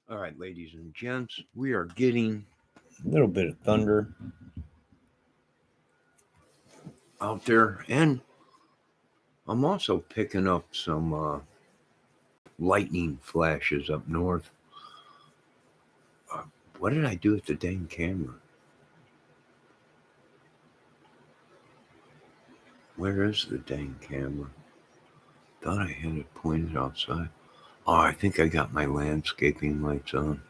All right, ladies and gents, we are getting a little bit of thunder out there, and I'm also picking up some lightning flashes up north. Uh, what did I do with the dang camera? Where is the dang camera? Thought I had it pointed outside. Oh, I think I got my landscaping lights on.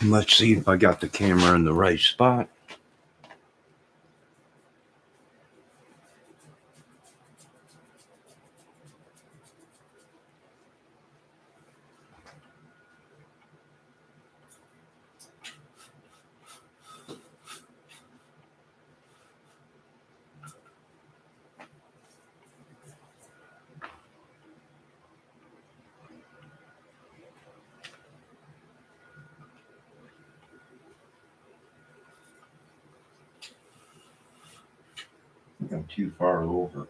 Let's see if I got the camera in the right spot. I think I'm too far over.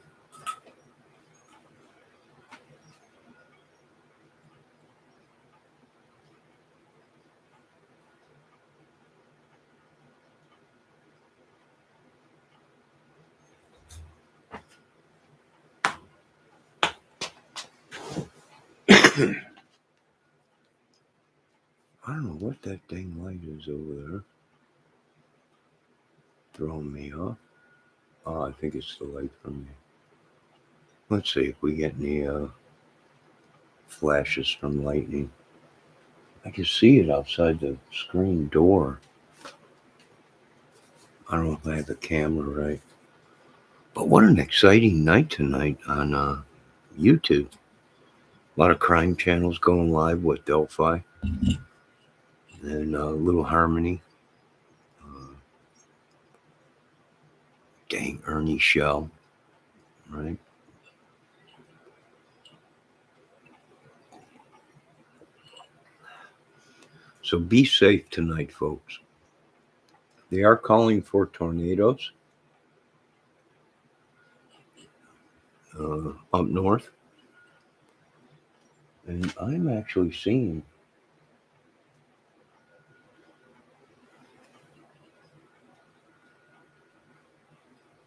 I don't know what that dang light is over there. Throwing me off. Oh, I think it's the light from me. Let's see if we get any flashes from lightning. I can see it outside the screen door. I don't know if I have the camera right. But what an exciting night tonight on YouTube. A lot of crime channels going live with Delphi and Little Harmony. Uh, dang, Ernie Shell, right? So be safe tonight, folks. They are calling for tornadoes up north. And I'm actually seeing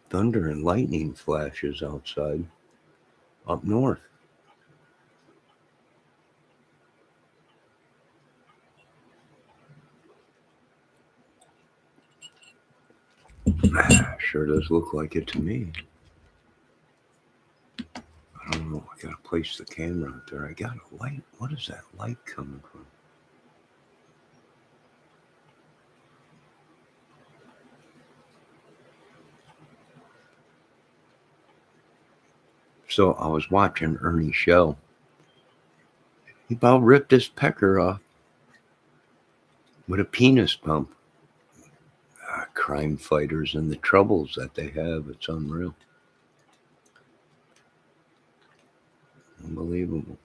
thunder and lightning flashes outside up north. Sure does look like it to me. I don't know. I gotta place the camera out there. I got a light. What is that light coming from? So I was watching Ernie Shell. He about ripped his pecker off with a penis pump. Crime fighters and the troubles that they have. It's unreal. Unbelievable.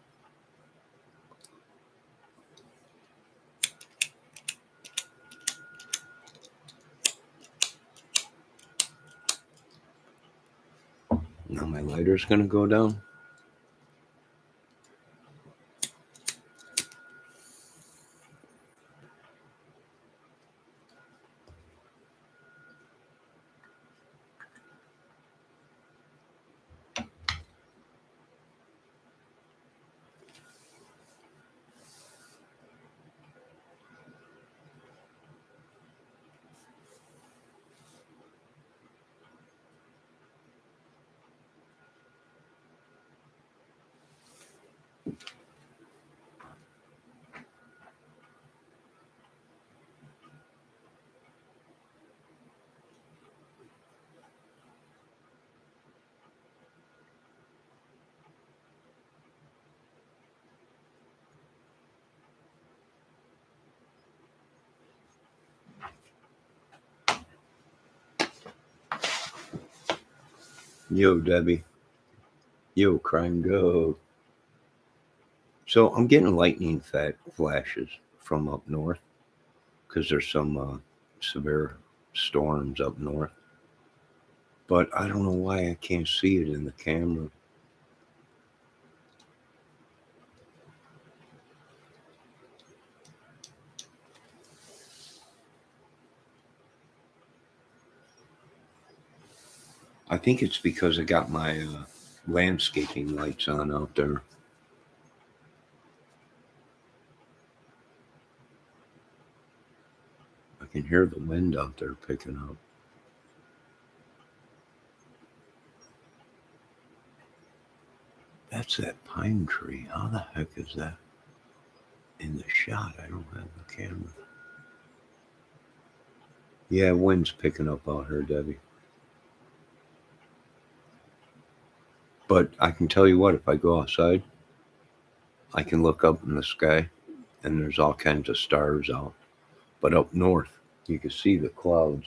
Now my lighter's gonna go down. Yo, Debbie. Yo, Crime Go. So I'm getting lightning flashes from up north because there's some severe storms up north. But I don't know why I can't see it in the camera. I think it's because I got my landscaping lights on out there. I can hear the wind out there picking up. That's that pine tree. How the heck is that in the shot? I don't have the camera. Yeah, wind's picking up out here, Debbie. But I can tell you what, if I go outside, I can look up in the sky and there's all kinds of stars out. But up north, you can see the clouds.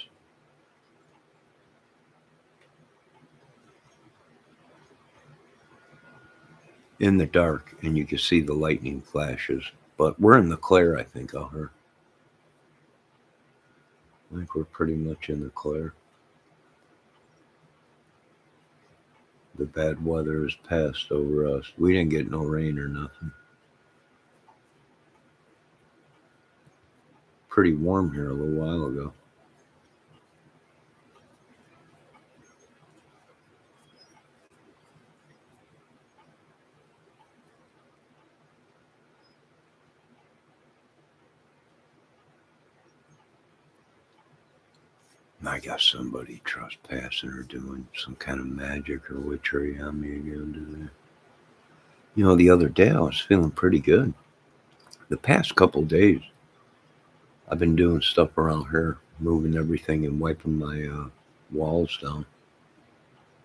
In the dark, and you can see the lightning flashes. But we're in the clear, I think, out here. I think we're pretty much in the clear. The bad weather has passed over us. We didn't get no rain or nothing. Pretty warm here a little while ago. I got somebody trespassing or doing some kind of magic or witchery on me again today. You know, the other day I was feeling pretty good. The past couple days, I've been doing stuff around here, moving everything and wiping my walls down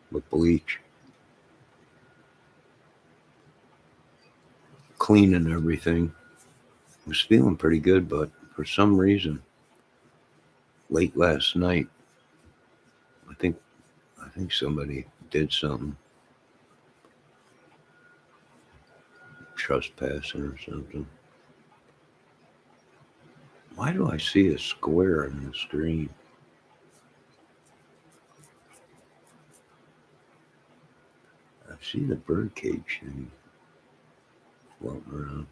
with bleach, cleaning everything. I was feeling pretty good, but for some reason, late last night, I think somebody did something, trespassing or something. Why do I see a square in the screen? I see the birdcage thing floating around.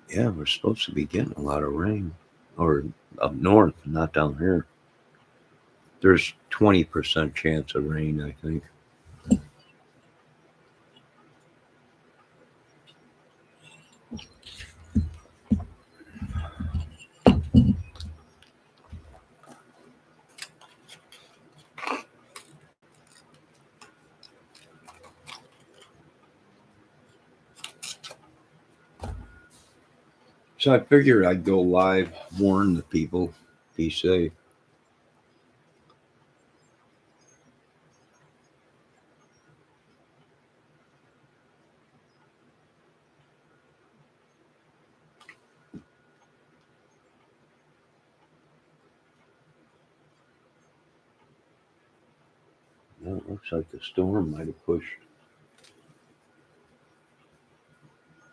Yeah, we're supposed to be getting a lot of rain, or up north, not down here. There's 20% chance of rain, I think. So I figured I'd go live, warn the people, be safe. Well, it looks like the storm might have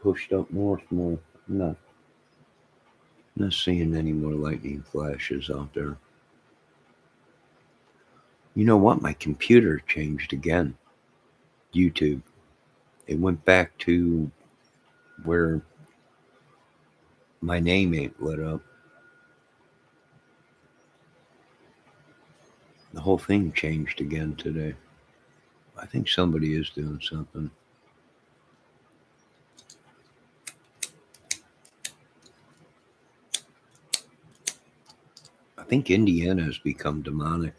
pushed up north more. I'm not seeing any more lightning flashes out there. You know what? My computer changed again. YouTube. It went back to where my name ain't lit up. The whole thing changed again today. I think somebody is doing something. I think Indiana has become demonic.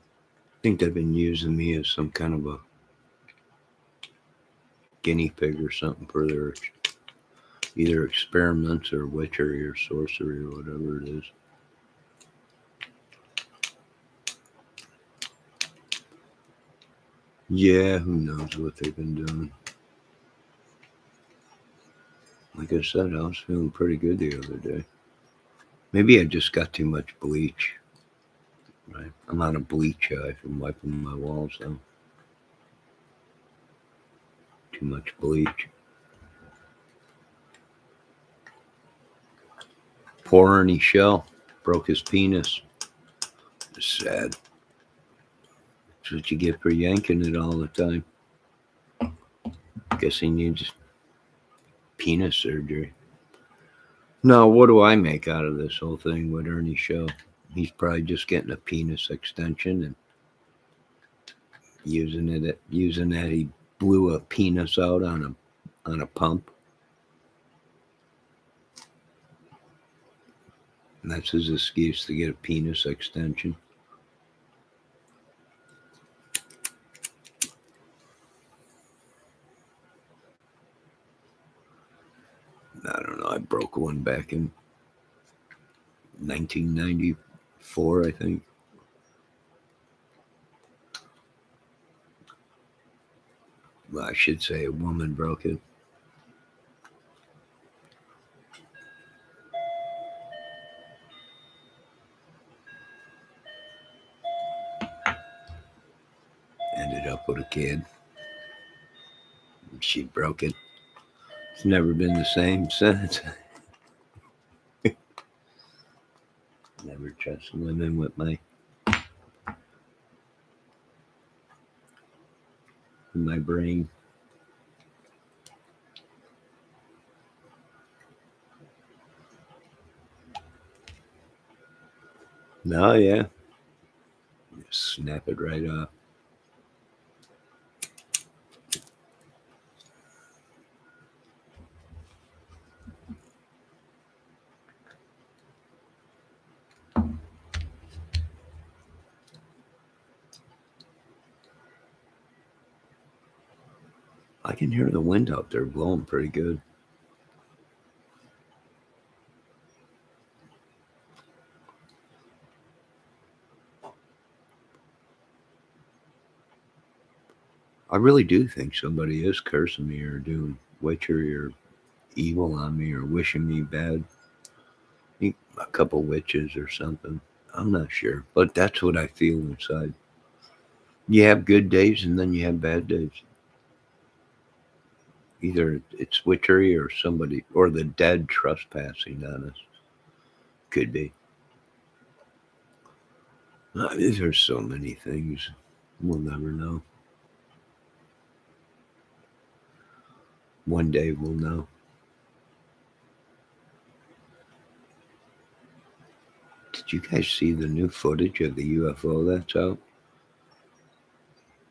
I think they've been using me as some kind of a guinea pig or something for their either experiments or witchery or sorcery or whatever it is. Yeah, who knows what they've been doing. Like I said, I was feeling pretty good the other day. Maybe I just got too much bleach. Right? I'm on a bleach eye from wiping my walls down. Too much bleach. Poor Ernie Shell broke his penis. It's sad. That's what you get for yanking it all the time. Guess he needs penis surgery. Now, what do I make out of this whole thing with Ernie Shell? He's probably just getting a penis extension and using that he blew a penis out on a pump. And that's his excuse to get a penis extension. I don't know. I broke one back in 1994, I think. Well, I should say a woman broke it. Ended up with a kid. She broke it. It's never been the same since. Never trust women with my brain. No, yeah. Just snap it right off. I can hear the wind out there blowing pretty good. I really do think somebody is cursing me or doing witchery or evil on me or wishing me bad. A couple witches or something. I'm not sure, but that's what I feel inside. You have good days and then you have bad days. Either it's witchery or somebody or the dead trespassing on us. Could be. There's so many things. We'll never know. One day we'll know. Did you guys see the new footage of the UFO that's out?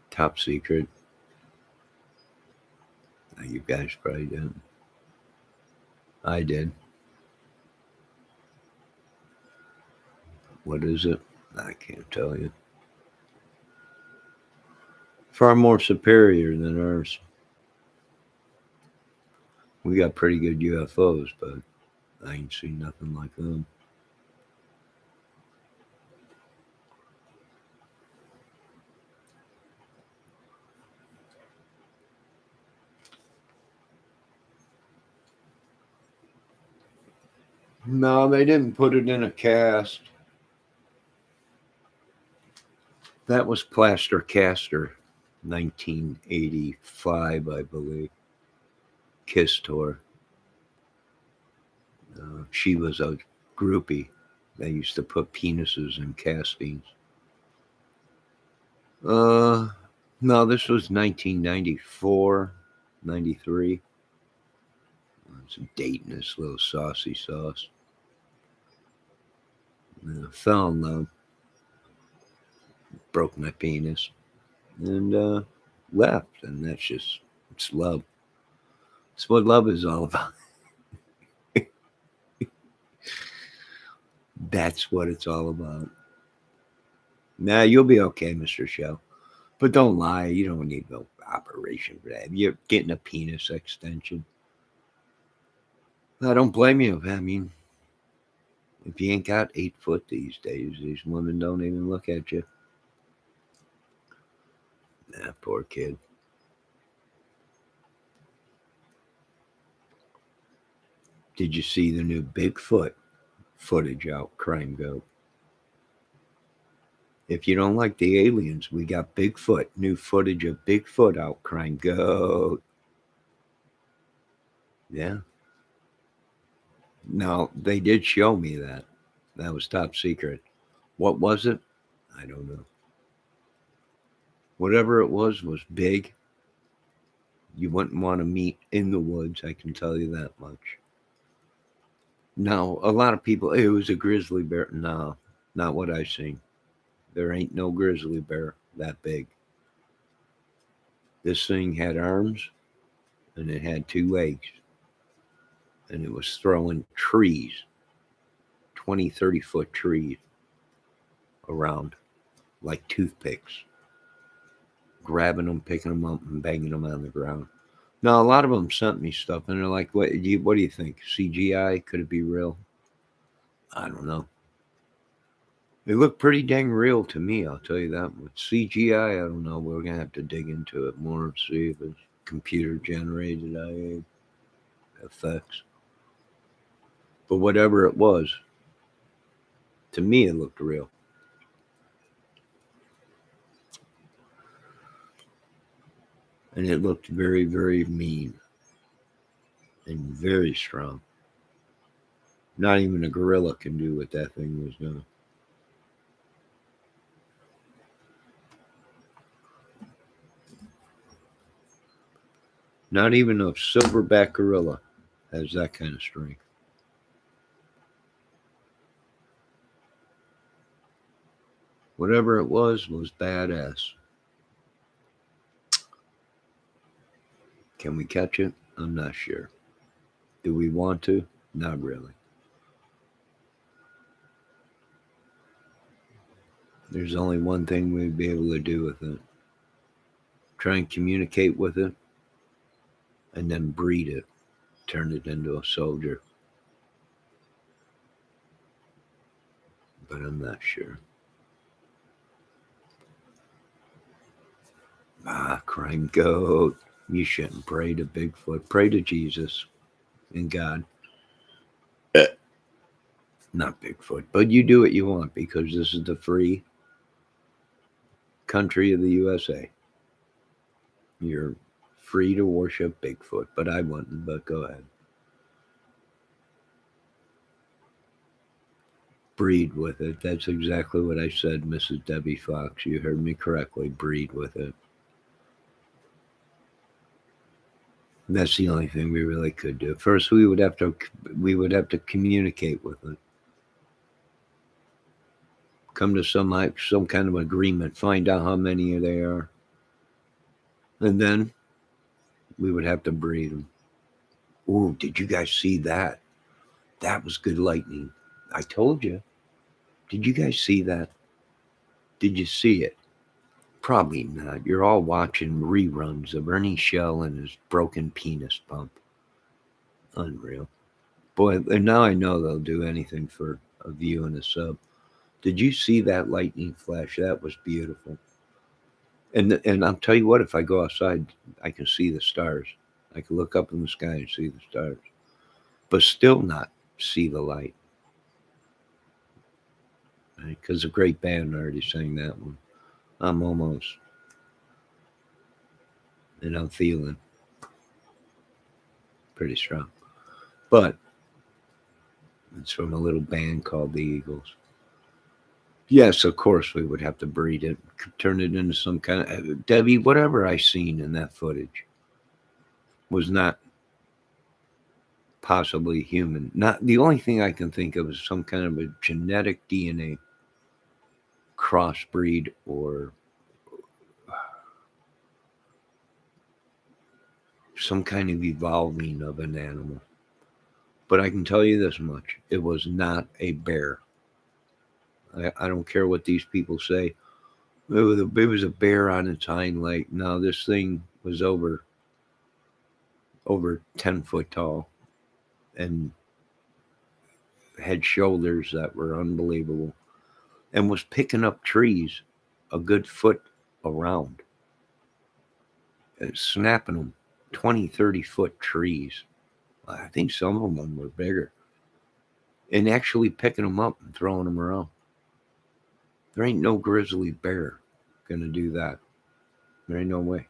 Top secret. You guys probably didn't. I did. What is it? I can't tell you. Far more superior than ours. We got pretty good UFOs, but I ain't seen nothing like them. No, they didn't put it in a cast. That was Plaster Caster, 1985, I believe. Kiss tour. She was a groupie. They used to put penises in castings. Uh, no, this was 1994, 93. Some dating this little saucy sauce. Fell in love, broke my penis, and left. And it's love. It's what love is all about. That's what it's all about. Nah, you'll be okay, Mr. Show. But don't lie. You don't need no operation for that. You're getting a penis extension. I don't blame you. I mean, if you ain't got 8 foot these days, these women don't even look at you. That poor kid. Did you see the new Bigfoot footage out, Crime Goat? If you don't like the aliens, we got Bigfoot. New footage of Bigfoot out, Crime Goat. Yeah. Now, they did show me that. That was top secret. What was it? I don't know. Whatever it was big. You wouldn't want to meet in the woods, I can tell you that much. Now, a lot of people, it was a grizzly bear. No, not what I seen. There ain't no grizzly bear that big. This thing had arms and it had two legs and it was throwing trees, 20, 30-foot trees around like toothpicks, grabbing them, picking them up, and banging them on the ground. Now, a lot of them sent me stuff and they're like, what do you think? CGI? Could it be real? I don't know. It looked pretty dang real to me, I'll tell you that. With CGI, I don't know. We're going to have to dig into it more and see if it's computer generated effects. But whatever it was, to me, it looked real. And it looked very, very mean and very strong. Not even a gorilla can do what that thing was doing. Not even a silverback gorilla has that kind of strength. Whatever it was badass. Can we catch it? I'm not sure. Do we want to? Not really. There's only one thing we'd be able to do with it. Try and communicate with it and then breed it. Turn it into a soldier. But I'm not sure. Crime Goat. You shouldn't pray to Bigfoot. Pray to Jesus and God. Not Bigfoot. But you do what you want because this is the free country of the USA. You're free to worship Bigfoot, but I wouldn't, but go ahead. Breed with it. That's exactly what I said, Mrs. Debbie Fox. You heard me correctly. Breed with it. That's the only thing we really could do. First, we would have to communicate with it. Come to some kind of agreement. Find out how many there are, and then we would have to breed them. Ooh, did you guys see that? That was good lightning. I told you. Did you guys see that? Did you see it? Probably not. You're all watching reruns of Ernie Shell and his broken penis pump. Unreal. Boy, and now I know they'll do anything for a view and a sub. Did you see that lightning flash? That was beautiful. And I'll tell you what, if I go outside, I can see the stars. I can look up in the sky and see the stars. But still not see the light. Because a great band already sang that one. I'm almost. And I'm feeling pretty strong. But it's from a little band called the Eagles. Yes, of course we would have to breed it, turn it into some kind of Debbie. Whatever I seen in that footage was not possibly human. Not the only thing I can think of is some kind of a genetic DNA crossbreed or some kind of evolving of an animal. But I can tell you this much: it was not a bear. I don't care what these people say. It was a bear on its hind leg. No, this thing was over 10 foot tall and had shoulders that were unbelievable and was picking up trees a good foot around. snapping them 20, 30-foot trees. I think some of them were bigger. And actually picking them up and throwing them around. There ain't no grizzly bear going to do that. There ain't no way.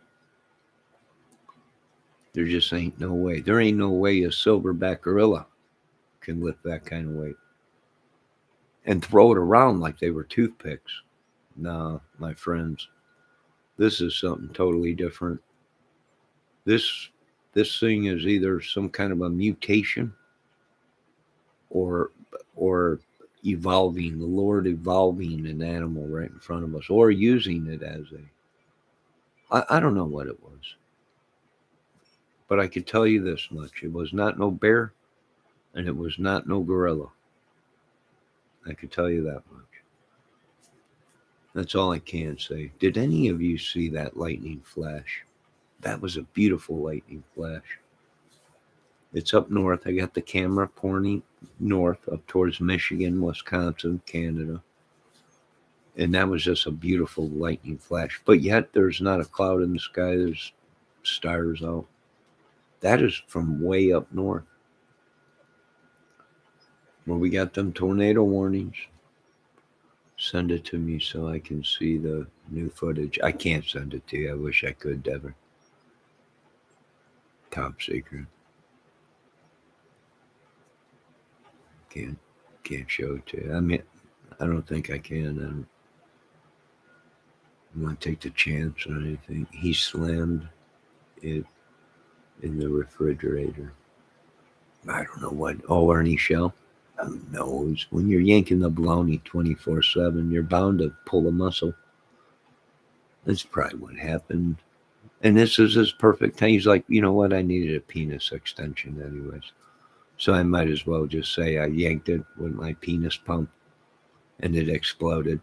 There just ain't no way. There ain't no way a silverback gorilla can lift that kind of weight and throw it around like they were toothpicks. Nah, my friends, this is something totally different. This this thing is either some kind of a mutation or or evolving, the Lord evolving an animal right in front of us, or using it as I don't know what it was. But I could tell you this much. It was not no bear and it was not no gorilla. I could tell you that much. That's all I can say. Did any of you see that lightning flash? That was a beautiful lightning flash. It's up north. I got the camera pointing north up towards Michigan, Wisconsin, Canada. And that was just a beautiful lightning flash. But yet there's not a cloud in the sky. There's stars out. That is from way up north, where we got them tornado warnings. Send it to me so I can see the new footage. I can't send it to you. I wish I could, Devin. Top secret. Can't show it to you. I mean, I don't think I can. I don't want to take the chance or anything. He slammed it in the refrigerator. I don't know what. Oh, Ernie Shell. Who knows? When you're yanking the baloney 24/7, you're bound to pull a muscle. That's probably what happened. And this is his perfect time. He's like, you know what? I needed a penis extension anyways. So I might as well just say I yanked it with my penis pump and it exploded.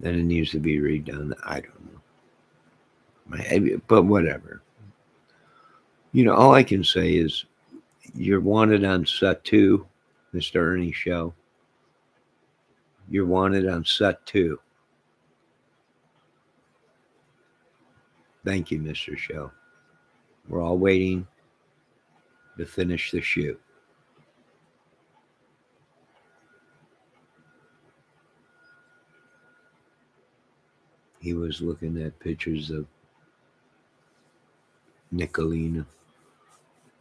And it needs to be redone. I don't know. But whatever. All I can say is you're wanted on set 2, Mr. Ernie Show. You're wanted on set 2. Thank you, Mr. Show. We're all waiting to finish the shoot. He was looking at pictures of Nicolina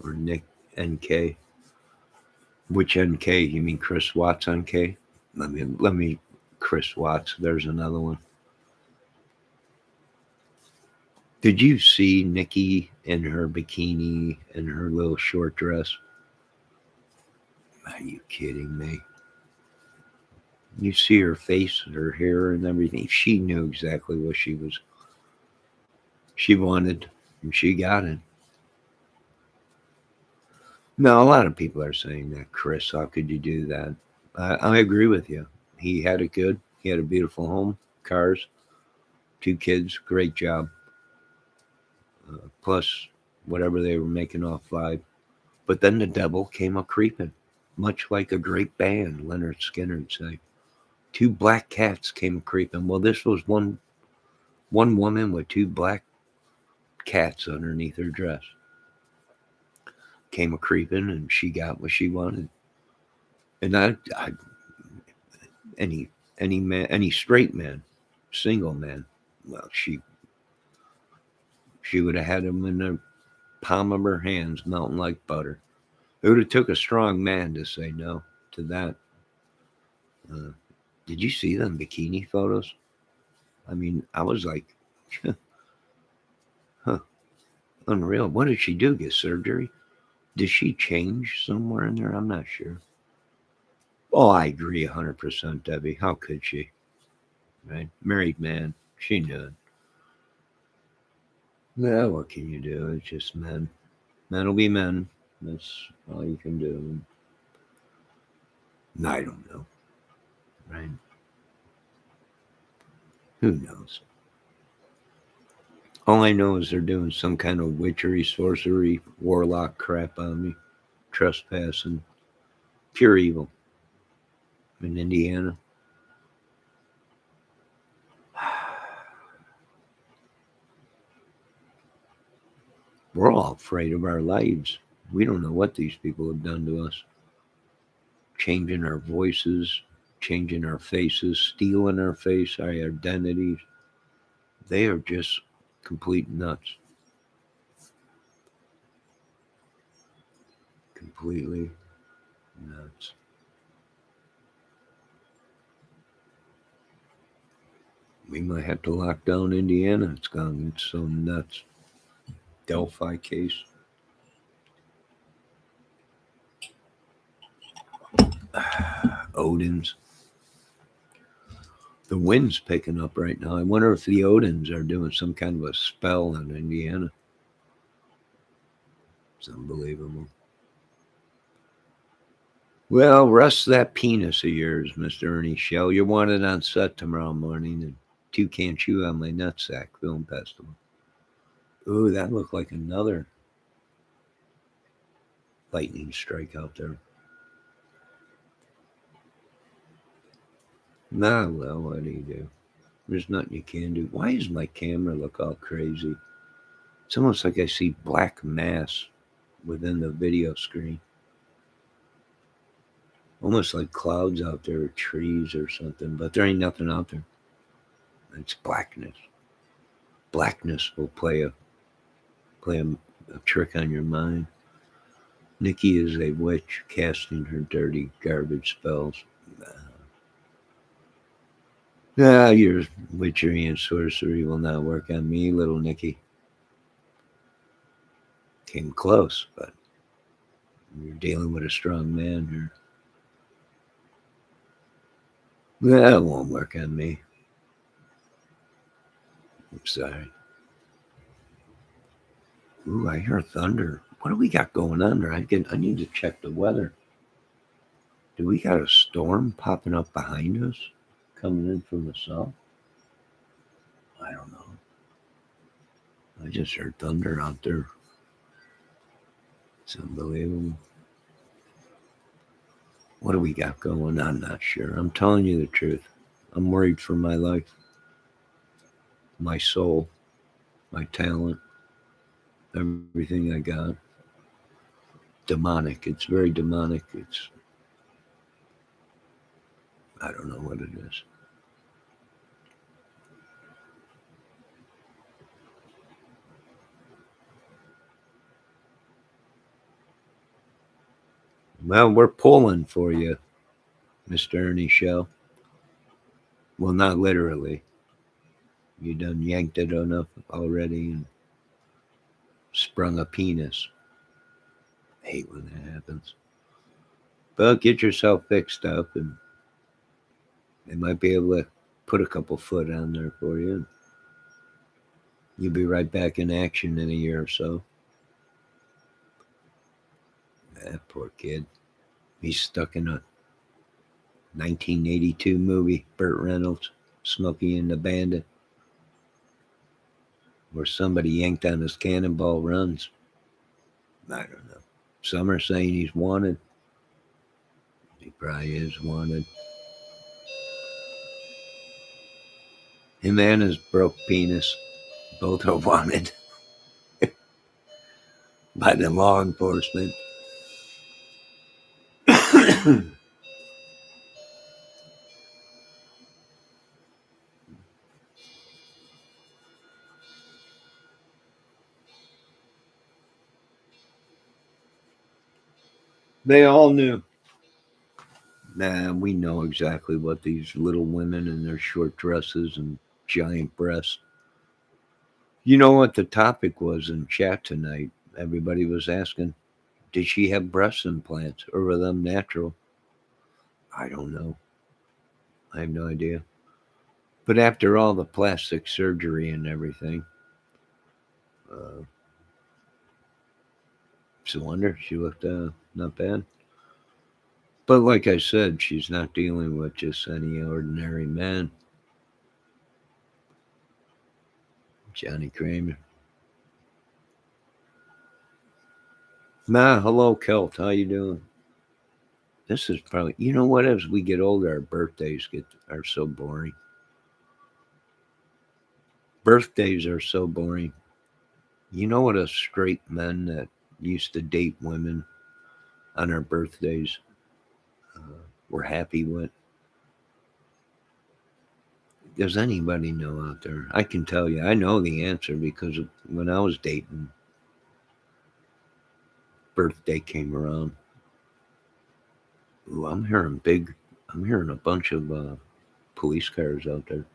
or Nick NK. Which NK? You mean Chris Watts NK? Let me Chris Watts. There's another one. Did you see Nikki in her bikini and her little short dress? Are you kidding me? You see her face and her hair and everything. She knew exactly what she wanted, and she got it. No, a lot of people are saying that, Chris, how could you do that? I agree with you. He had it good. He had a beautiful home, cars, 2 kids, great job. Plus whatever they were making off 5. But then the devil came a creeping, much like a great band, Leonard Skinner'd say. 2 black cats came a creeping. Well, this was one woman with 2 black cats underneath her dress. Came a creeping, and she got what she wanted. And any man, any straight man, single man, well, she would have had him in the palm of her hands, melting like butter. It would have took a strong man to say no to that. Did you see them bikini photos? I mean, I was like, huh, unreal. What did she do? Get surgery? Did she change somewhere in there? I'm not sure. Oh, I agree 100%, Debbie. How could she? Right? Married man. She knew it. Yeah, what can you do? It's just men. Men will be men. That's all you can do. I don't know. Right? Who knows? All I know is they're doing some kind of witchery, sorcery, warlock crap on me. Trespassing. Pure evil. In Indiana. We're all afraid of our lives. We don't know what these people have done to us. Changing our voices, changing our faces, stealing our face, our identities. They are just complete nuts. Completely nuts. We might have to lock down Indiana. It's gone. It's so nuts. Delphi case. Odins. The wind's picking up right now. I wonder if the Odins are doing some kind of a spell on Indiana. It's unbelievable. Well, rest that penis of yours, Mr. Ernie Shell. You're wanted on set tomorrow morning and Two Can't Chew on My Nutsack Film Festival. Ooh, that looked like another lightning strike out there. Nah, well, what do you do? There's nothing you can do. Why does my camera look all crazy? It's almost like I see black mass within the video screen. Almost like clouds out there, or trees or something, but there ain't nothing out there. It's blackness. Blackness will play a trick on your mind. Nikki is a witch casting her dirty garbage spells. Your witchery and sorcery will not work on me, little Nikki. Came close, but you're dealing with a strong man here. That won't work on me. I'm sorry. Ooh, I hear thunder. What do we got going on there? I need to check the weather. Do we got a storm popping up behind us? Coming in from the south? I don't know. I just heard thunder out there. It's unbelievable. What do we got going? I'm not sure. I'm telling you the truth. I'm worried for my life, my soul, my talent, everything I got. Demonic. It's very demonic. I don't know what it is. Well, we're pulling for you, Mr. Ernie Shell. Well, not literally. You done yanked it enough already and sprung a penis. I hate when that happens. But get yourself fixed up and they might be able to put a couple foot on there for you. You'll be right back in action in a year or so. That poor kid. He's stuck in a 1982 movie, Burt Reynolds, Smokey and the Bandit, where somebody yanked on his cannonball runs. I don't know. Some are saying he's wanted. He probably is wanted. Him and his broke penis both are wanted by the law enforcement. They all knew. Nah, we know exactly what these little women in their short dresses and giant breasts. You know what the topic was in chat tonight? Everybody was asking, did she have breast implants or were them natural? I don't know. I have no idea. But after all the plastic surgery and everything, uh, it's a wonder she looked not bad. But like I said, she's not dealing with just any ordinary man. Johnny Kramer. Hello, Kelt. How you doing? This is probably, you know what? As we get older, our birthdays are so boring. Birthdays are so boring. You know what us straight men that used to date women on their birthdays were happy with? Does anybody know out there? I can tell you, I know the answer because when I was dating, birthday came around. Ooh, I'm hearing a bunch of police cars out there.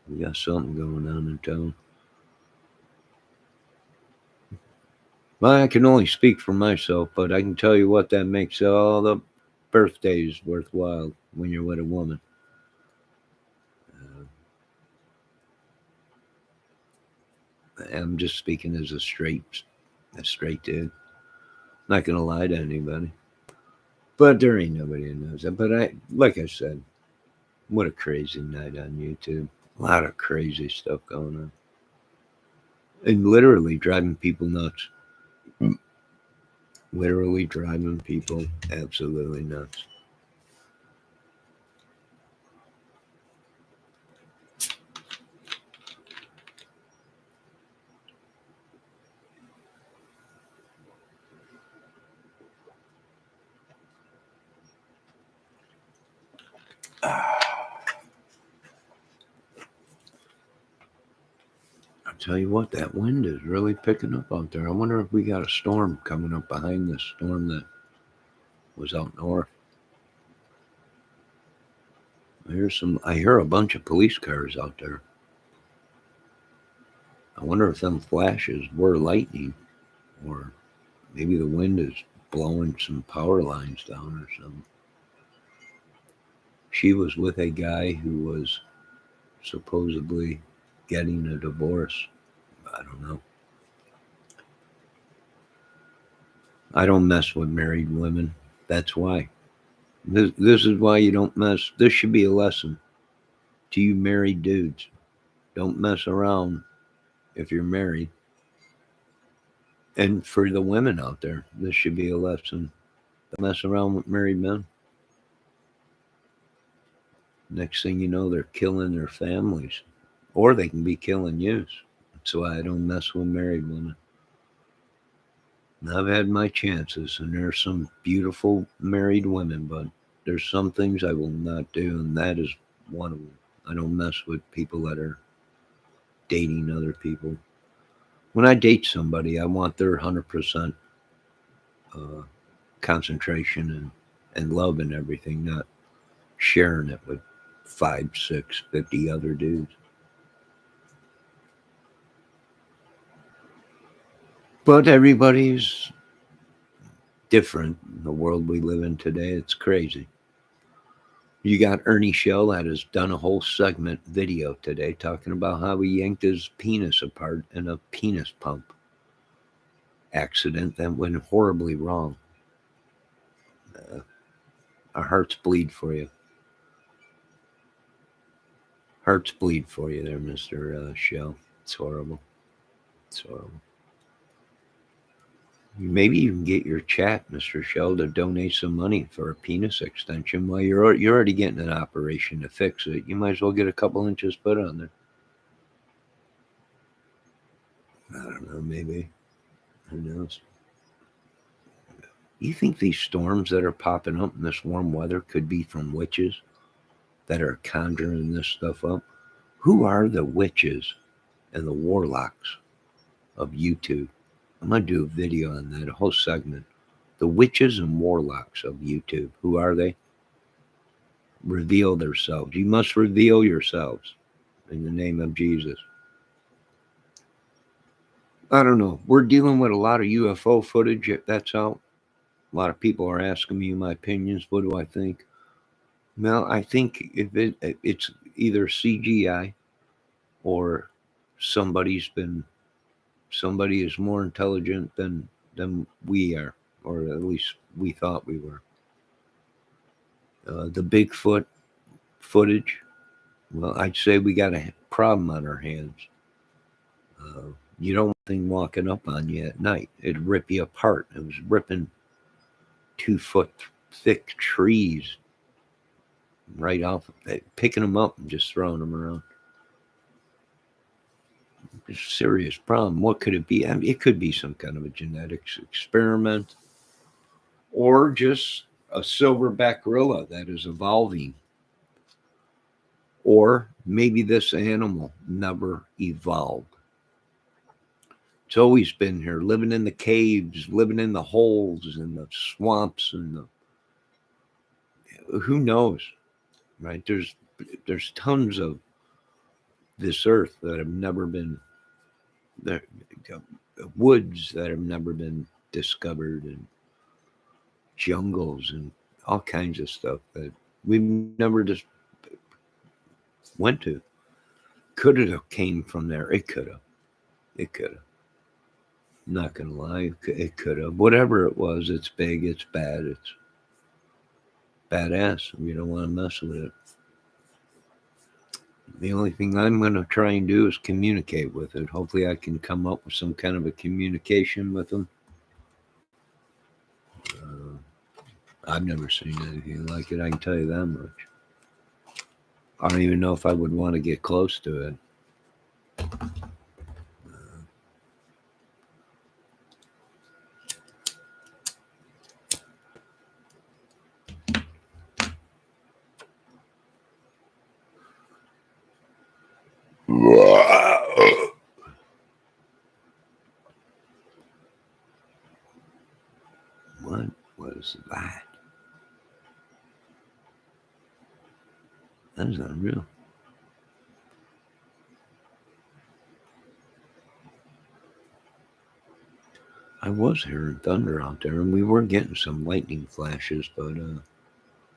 We got something going on in town. Well, I can only speak for myself, but I can tell you what, that makes all the birthdays worthwhile when you're with a woman. I'm just speaking as a straight dude. Not gonna lie to anybody, but there ain't nobody that knows that. But like I said, what a crazy night on YouTube. A lot of crazy stuff going on, and literally driving people nuts. Literally driving people absolutely nuts. I'll tell you what, that wind is really picking up out there. I wonder if we got a storm coming up behind this storm that was out north. I hear a bunch of police cars out there. I wonder if them flashes were lightning or maybe the wind is blowing some power lines down or something. She was with a guy who was supposedly getting a divorce. I don't know. I don't mess with married women. That's why. This is why you don't mess. This should be a lesson to you married dudes. Don't mess around if you're married. And for the women out there, this should be a lesson. Don't mess around with married men. Next thing you know, they're killing their families. Or they can be killing you. That's why I don't mess with married women. And I've had my chances, and there's some beautiful married women, but there's some things I will not do, and that is one of them. I don't mess with people that are dating other people. When I date somebody, I want their 100% uh, concentration and love and everything, not sharing it with 5, 6, 50 other dudes. But everybody's different in the world we live in today. It's crazy. You got Ernie Shell that has done a whole segment video today talking about how he yanked his penis apart in a penis pump accident that went horribly wrong. Uh, our hearts bleed for you. Hearts bleed for you there, Mr. Shell. It's horrible. It's horrible. Maybe you can get your chat, Mr. Shell, to donate some money for a penis extension. While you're already getting an operation to fix it, you might as well get a couple inches put on there. I don't know, maybe. Who knows? You think these storms that are popping up in this warm weather could be from witches that are conjuring this stuff up? Who are the witches and the warlocks of YouTube? I'm going to do a video on that, a whole segment. The witches and warlocks of YouTube. Who are they? Reveal themselves. You must reveal yourselves in the name of Jesus. I don't know. We're dealing with a lot of UFO footage that's out. A lot of people are asking me my opinions. What do I think? Well, I think if it's either CGI or somebody's been somebody is more intelligent than we are, or at least we thought we were. The Bigfoot footage. Well, I'd say we got a problem on our hands. You don't want thing walking up on you at night. It'd rip you apart. It was ripping 2 foot thick trees right off, picking them up and just throwing them around. It's a serious problem. What could it be? I mean, it could be some kind of a genetics experiment or just a silverback gorilla that is evolving. Or maybe this animal never evolved. It's always been here, living in the caves, living in the holes and the swamps and who knows, right? There's tons of this earth that have never been there, woods that have never been discovered, and jungles and all kinds of stuff that we never just went to. Could it have came from there? It could have. It could have. Not gonna lie, it could have. Whatever it was, it's big, it's bad, it's badass. We don't want to mess with it. The only thing I'm going to try and do is communicate with it. Hopefully, I can come up with some kind of a communication with them. I've never seen anything like it. I can tell you that much. I don't even know if I would want to get close to it. What was that? That is unreal. I was hearing thunder out there, and we were getting some lightning flashes, but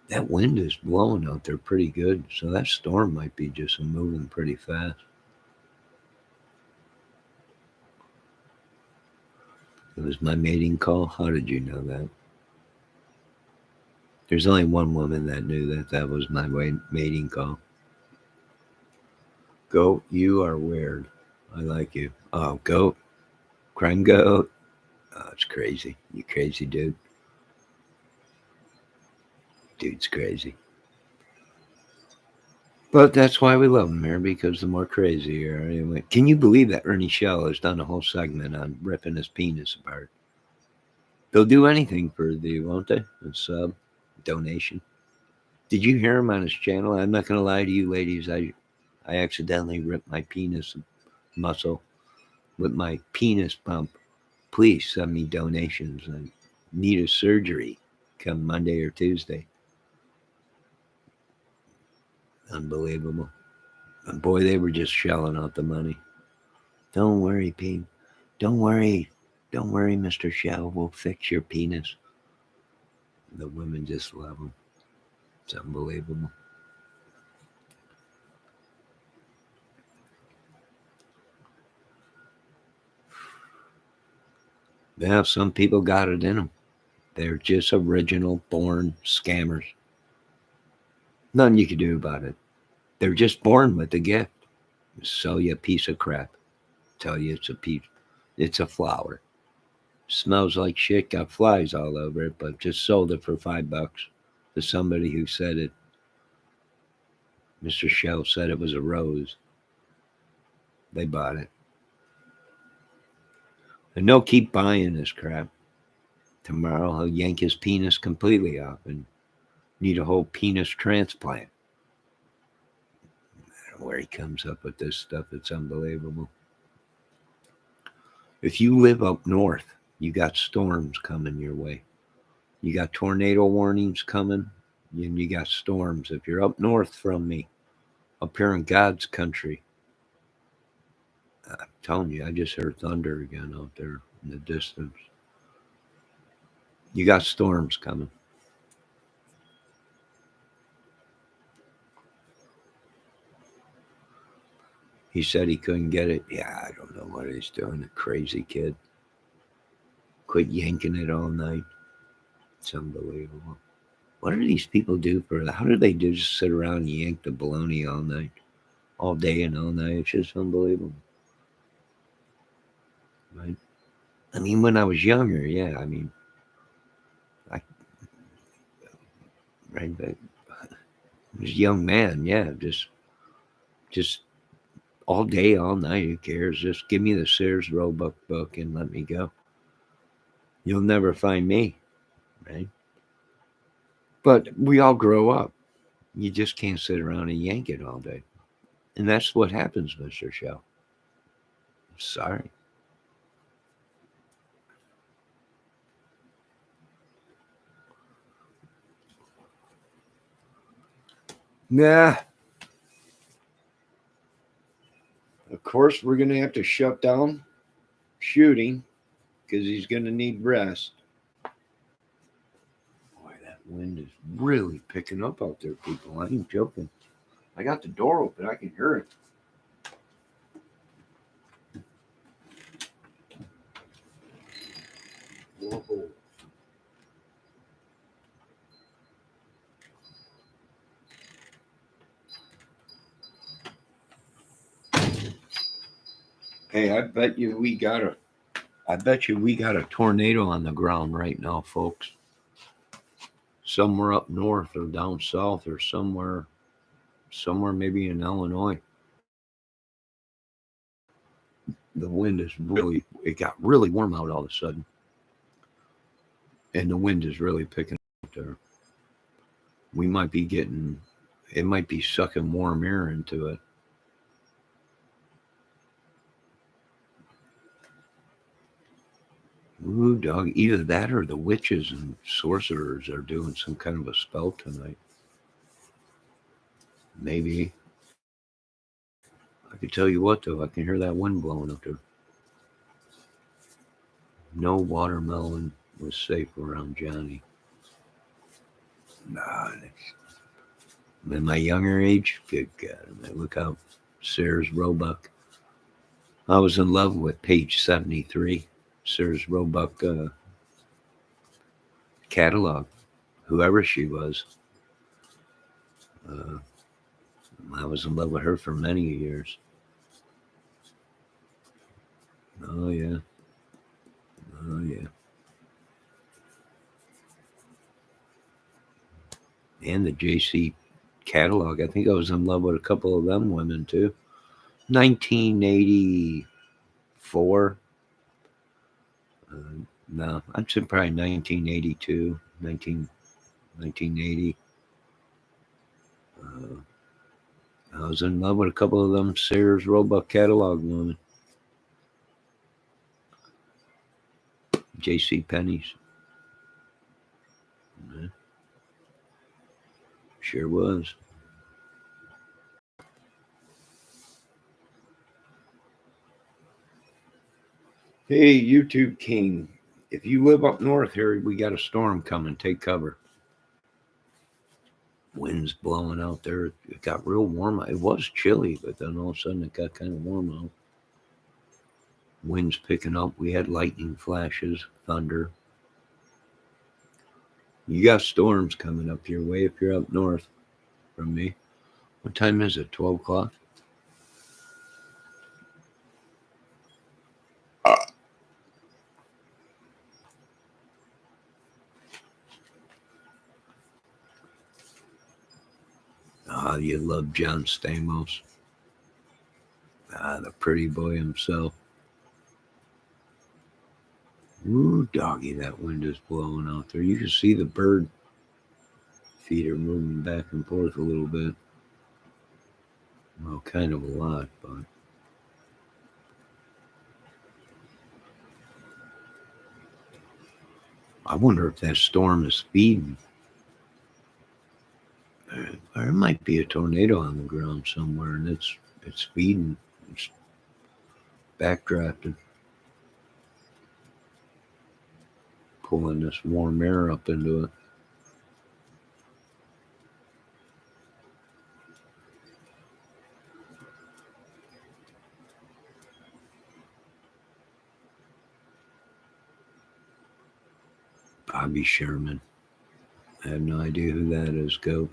that wind is blowing out there pretty good. So that storm might be just moving pretty fast. It was my mating call. How did you know that? There's only one woman that knew that that was my mating call. Goat, you are weird. I like you. Oh, goat. Crime goat. Oh, it's crazy. You crazy dude. Dude's crazy. But that's why we love him here, because the more crazy you are. Anyway, can you believe that Ernie Shell has done a whole segment on ripping his penis apart? They'll do anything for the, won't they? A sub, donation. Did you hear him on his channel? I'm not gonna lie to you, ladies. I accidentally ripped my penis muscle with my penis pump. Please send me donations. I need a surgery come Monday or Tuesday. Unbelievable. And boy, they were just shelling out the money. Don't worry, Pete. Don't worry. Don't worry, Mr. Shell. We'll fix your penis. The women just love him. It's unbelievable. Yeah, some people got it in them. They're just original born scammers. Nothing you can do about it. They're just born with the gift. Sell you a piece of crap. Tell you it's a piece. It's a flower. Smells like shit. Got flies all over it, but just sold it for $5 to somebody who said it. Mr. Shell said it was a rose. They bought it. And they'll keep buying this crap. Tomorrow he'll yank his penis completely off and need a whole penis transplant. I don't know where he comes up with this stuff. It's unbelievable. If you live up north, you got storms coming your way. You got tornado warnings coming, and you got storms. If you're up north from me, up here in God's country, I'm telling you, I just heard thunder again out there in the distance. You got storms coming. He said he couldn't get it. Yeah, I don't know what he's doing. A crazy kid. Quit yanking it all night. It's unbelievable. What do these people do for? How do they just sit around and yank the baloney all night, all day and all night? It's just unbelievable, right? I mean, when I was younger, yeah. I mean, I right, but I was a young man, yeah. Just all day, all night. Who cares? Just give me the Sears Roebuck book and let me go. You'll never find me, right? But we all grow up. You just can't sit around and yank it all day. And that's what happens, Mr. Shell. Sorry. Nah. Of course, we're going to have to shut down shooting because he's going to need rest. Boy, that wind is really picking up out there, people. I ain't joking. I got the door open. I can hear it. Whoa. Hey, I bet you we got a tornado on the ground right now, folks. Somewhere up north or down south or somewhere maybe in Illinois. The wind is it got really warm out all of a sudden. And the wind is really picking up there. We might be it might be sucking warm air into it. Ooh, dog. Either that or the witches and sorcerers are doing some kind of a spell tonight. Maybe. I can tell you what, though. I can hear that wind blowing up there. No watermelon was safe around Johnny. Nah. In my younger age, good God. Look out. Sears Roebuck. I was in love with page 73. Sears Roebuck catalog. Whoever she was. I was in love with her for many years. Oh, yeah. Oh, yeah. And the JC catalog. I think I was in love with a couple of them women, too. 1984. No, I'd say probably 1982, 1980. I was in love with a couple of them Sears Roebuck catalog women. J.C. Penney's. Yeah, sure was. Hey, YouTube King. If you live up north here, we got a storm coming. Take cover. Wind's blowing out there. It got real warm. It was chilly, but then all of a sudden it got kind of warm out. Wind's picking up. We had lightning flashes, thunder. You got storms coming up your way if you're up north from me. What time is it? 12 o'clock? Ah, you love John Stamos. Ah, the pretty boy himself. Ooh, doggy, that wind is blowing out there. You can see the bird feet are moving back and forth a little bit. Well, kind of a lot, but I wonder if that storm is speeding. There might be a tornado on the ground somewhere, and it's speeding. It's backdrafting, pulling this warm air up into it. Bobby Sherman. I have no idea who that is. Go.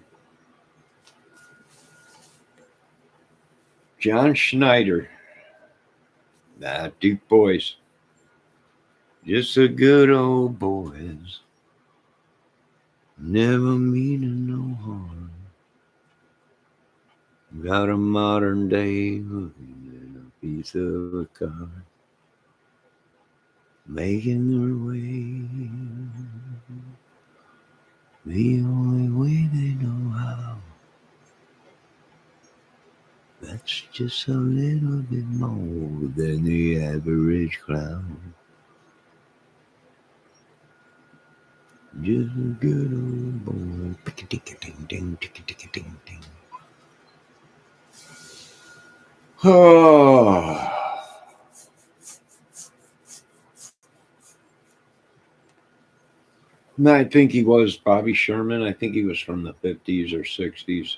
John Schneider. Duke boys. Just a good old boys. Never meaning no harm. Got a modern day piece of a car, making their way the only way they know how. That's just a little bit more than the average clown. Just a good old boy. Pick-a-ding-a-ding-ding, tick-a-tick-a-ding-ding. Oh. No, I think he was Bobby Sherman. I think he was from the 50s or 60s.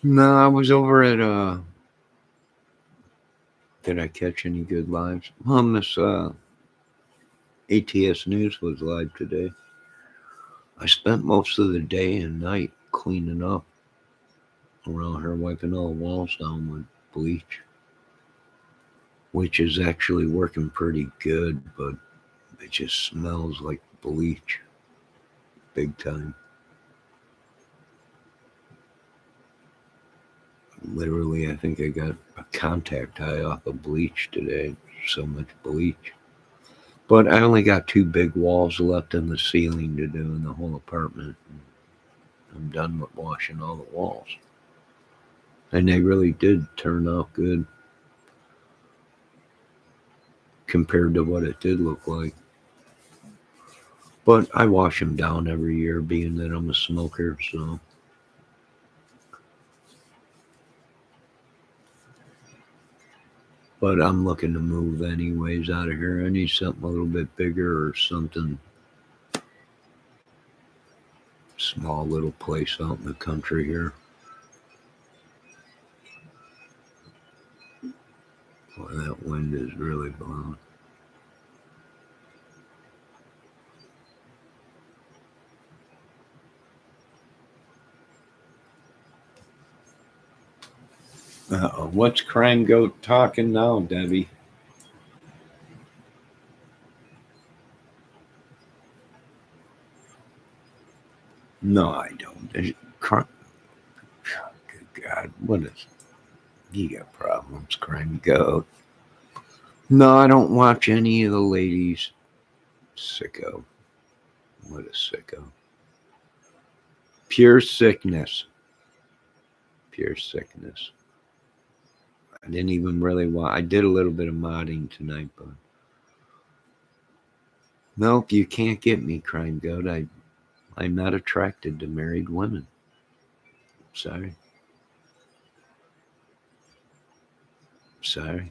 No, I was over at did I catch any good lives? This ATS News was live today. I spent most of the day and night cleaning up around her, wiping all the walls down with bleach, which is actually working pretty good, but it just smells like bleach big time. Literally, I think I got a contact high off of bleach today. So much bleach. But I only got 2 big walls left in the ceiling to do in the whole apartment. I'm done with washing all the walls. And they really did turn out good compared to what it did look like. But I wash them down every year, being that I'm a smoker, so. But I'm looking to move anyways out of here. I need something a little bit bigger or something. Small little place out in the country here. Boy, that wind is really blowing. Uh-oh. What's Crime Goat talking now, Debbie? No, I don't. Good God, what is... You got problems, Crime Goat. No, I don't watch any of the ladies. Sicko. What a sicko. Pure sickness. Pure sickness. I didn't even really watch. I did a little bit of modding tonight, but nope, you can't get me, Crime Goat. I'm not attracted to married women. Sorry. Sorry.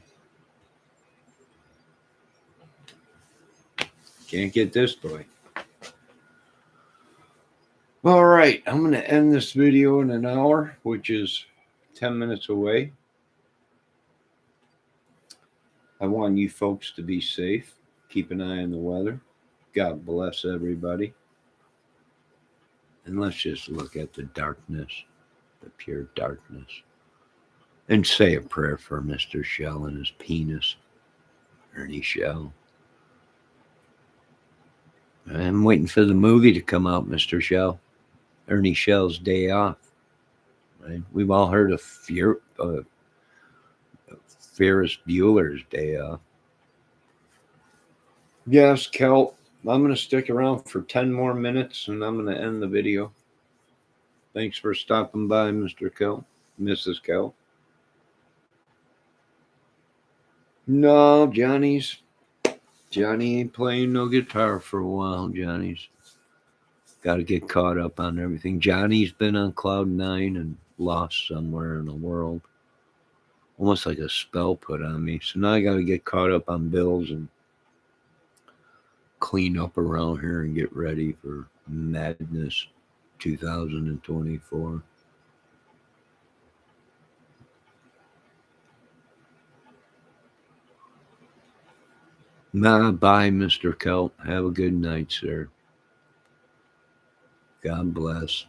Can't get this boy. All right, I'm going to end this video in an hour, which is 10 minutes away. I want you folks to be safe. Keep an eye on the weather. God bless everybody. And let's just look at the darkness, the pure darkness. And say a prayer for Mr. Shell and his penis, Ernie Shell. I'm waiting for the movie to come out, Mr. Shell. Ernie Shell's Day Off. Right? We've all heard of Ferris Bueller's Day Off. Yes, Kel, I'm going to stick around for 10 more minutes and I'm going to end the video. Thanks for stopping by, Mr. Kel, Mrs. Kel. No, Johnny ain't playing no guitar for a while, Johnny's. Got to get caught up on everything. Johnny's been on cloud 9 and lost somewhere in the world. Almost like a spell put on me. So now I got to get caught up on bills and clean up around here and get ready for Madness 2024. Bye, Mr. Kelp. Have a good night, sir. God bless.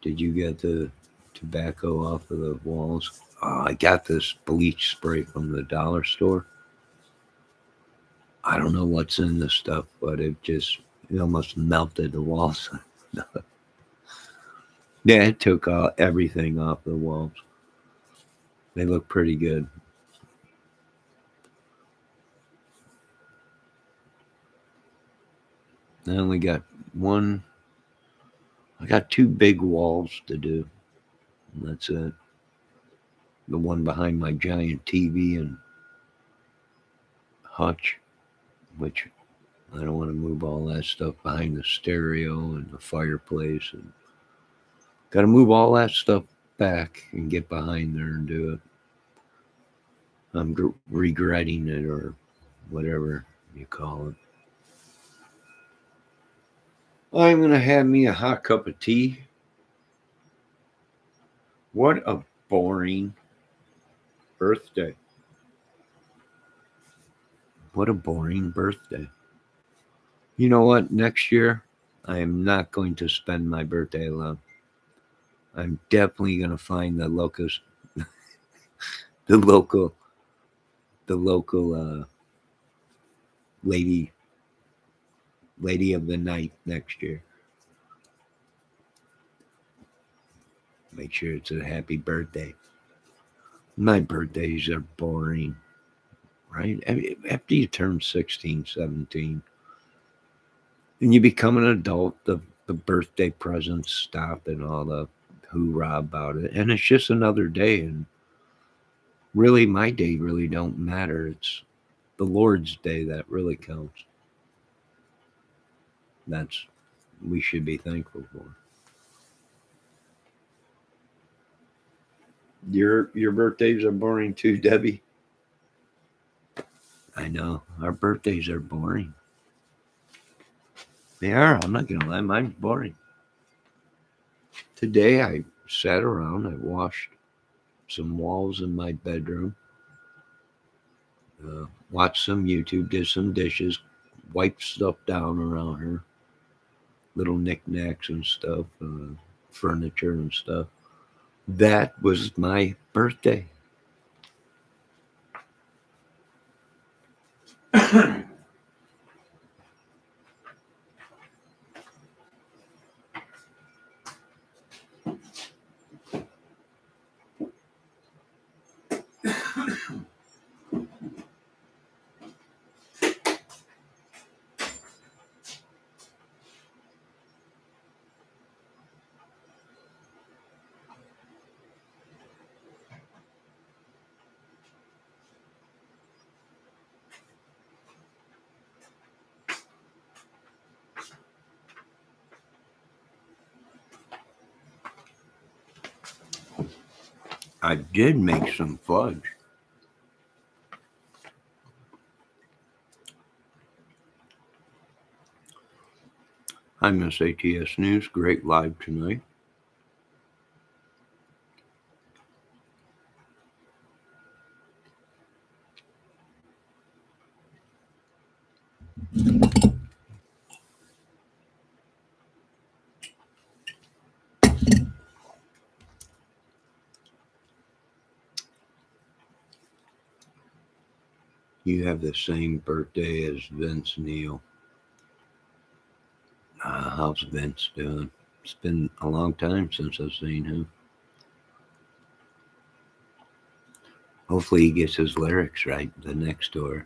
Did you get the tobacco off of the walls? I got this bleach spray from the dollar store. I don't know what's in this stuff, but it almost melted the walls. Yeah, it took everything off the walls. They look pretty good. I only got one. I got two big walls to do. And that's it. The one behind my giant TV and hutch, which I don't want to move all that stuff behind the stereo and the fireplace, and got to move all that stuff back and get behind there and do it. I'm regretting it, or whatever you call it. I'm gonna have me a hot cup of tea. What a boring birthday. What a boring birthday. You know what? Next year, I am not going to spend my birthday alone. I'm definitely going to find the locust, the local, the local lady, lady of the night next year. Make sure it's a happy birthday. My birthdays are boring, right? I mean, after you turn 16, 17, and you become an adult, the birthday presents stop and all the hoorah about it. And it's just another day. And really, my day really don't matter. It's the Lord's day that really counts. That's we should be thankful for. Your birthdays are boring too, Debbie. I know our birthdays are boring. They are. I'm not gonna lie. Mine's boring. Today I sat around. I washed some walls in my bedroom. Watched some YouTube. Did some dishes. Wiped stuff down around her. Little knickknacks and stuff. Furniture and stuff. That was my birthday. I did make some fudge. I'm Miss ATS News. Great live tonight. You have the same birthday as Vince Neil. How's Vince doing? It's been a long time since I've seen him. Hopefully he gets his lyrics right the next tour.